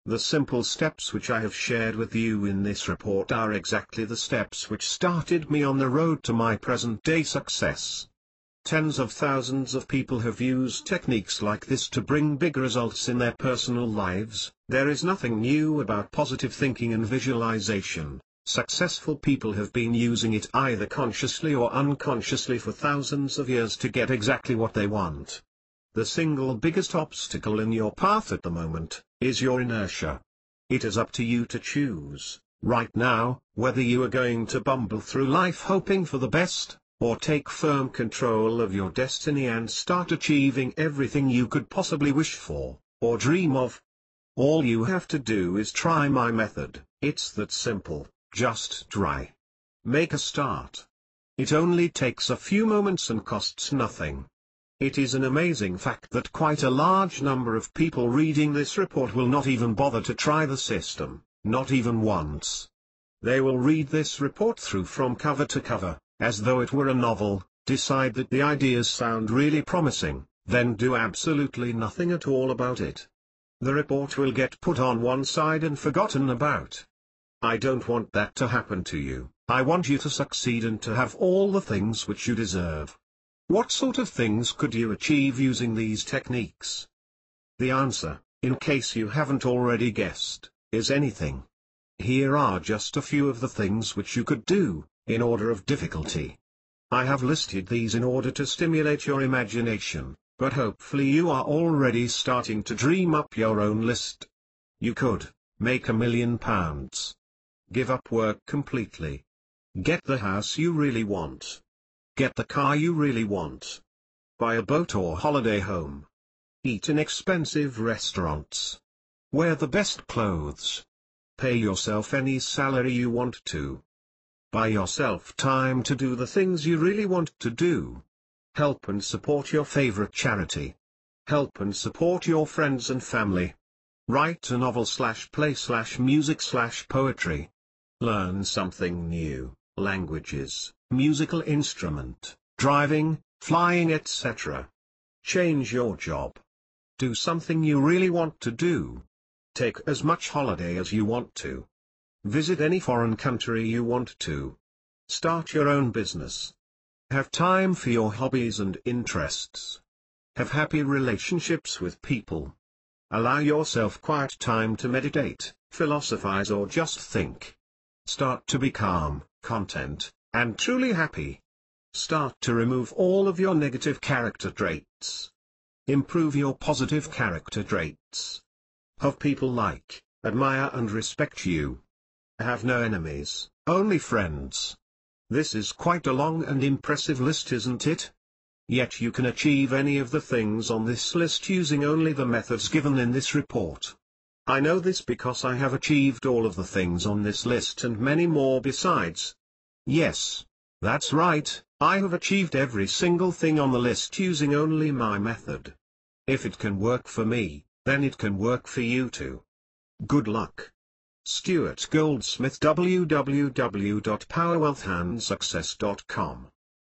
The simple steps which I have shared with you in this report are exactly the steps which started me on the road to my present-day success. Tens of thousands of people have used techniques like this to bring big results in their personal lives. There is nothing new about positive thinking and visualization. Successful people have been using it either consciously or unconsciously for thousands of years to get exactly what they want. The single biggest obstacle in your path at the moment is your inertia. It is up to you to choose, right now, whether you are going to bumble through life hoping for the best, or take firm control of your destiny and start achieving everything you could possibly wish for, or dream of. All you have to do is try my method. It's that simple. Just try. Make a start. It only takes a few moments and costs nothing. It is an amazing fact that quite a large number of people reading this report will not even bother to try the system, not even once. They will read this report through from cover to cover, as though it were a novel, decide that the ideas sound really promising, then do absolutely nothing at all about it. The report will get put on one side and forgotten about. I don't want that to happen to you. I want you to succeed and to have all the things which you deserve. What sort of things could you achieve using these techniques? The answer, in case you haven't already guessed, is anything. Here are just a few of the things which you could do, in order of difficulty. I have listed these in order to stimulate your imagination, but hopefully you are already starting to dream up your own list. You could make £1 million. Give up work completely. Get the house you really want. Get the car you really want. Buy a boat or holiday home. Eat in expensive restaurants. Wear the best clothes. Pay yourself any salary you want to. Buy yourself time to do the things you really want to do. Help and support your favorite charity. Help and support your friends and family. Write a novel/play/music/poetry. Learn something new, languages, musical instrument, driving, flying, etc. Change your job. Do something you really want to do. Take as much holiday as you want to. Visit any foreign country you want to. Start your own business. Have time for your hobbies and interests. Have happy relationships with people. Allow yourself quiet time to meditate, philosophize or just think. Start to be calm, content, and truly happy. Start to remove all of your negative character traits. Improve your positive character traits. Have people like, admire and respect you. Have no enemies, only friends. This is quite a long and impressive list, isn't it? Yet you can achieve any of the things on this list using only the methods given in this report. I know this because I have achieved all of the things on this list and many more besides. Yes, that's right, I have achieved every single thing on the list using only my method. If it can work for me, then it can work for you too. Good luck. Stuart Goldsmith, www.powerwealthandsuccess.com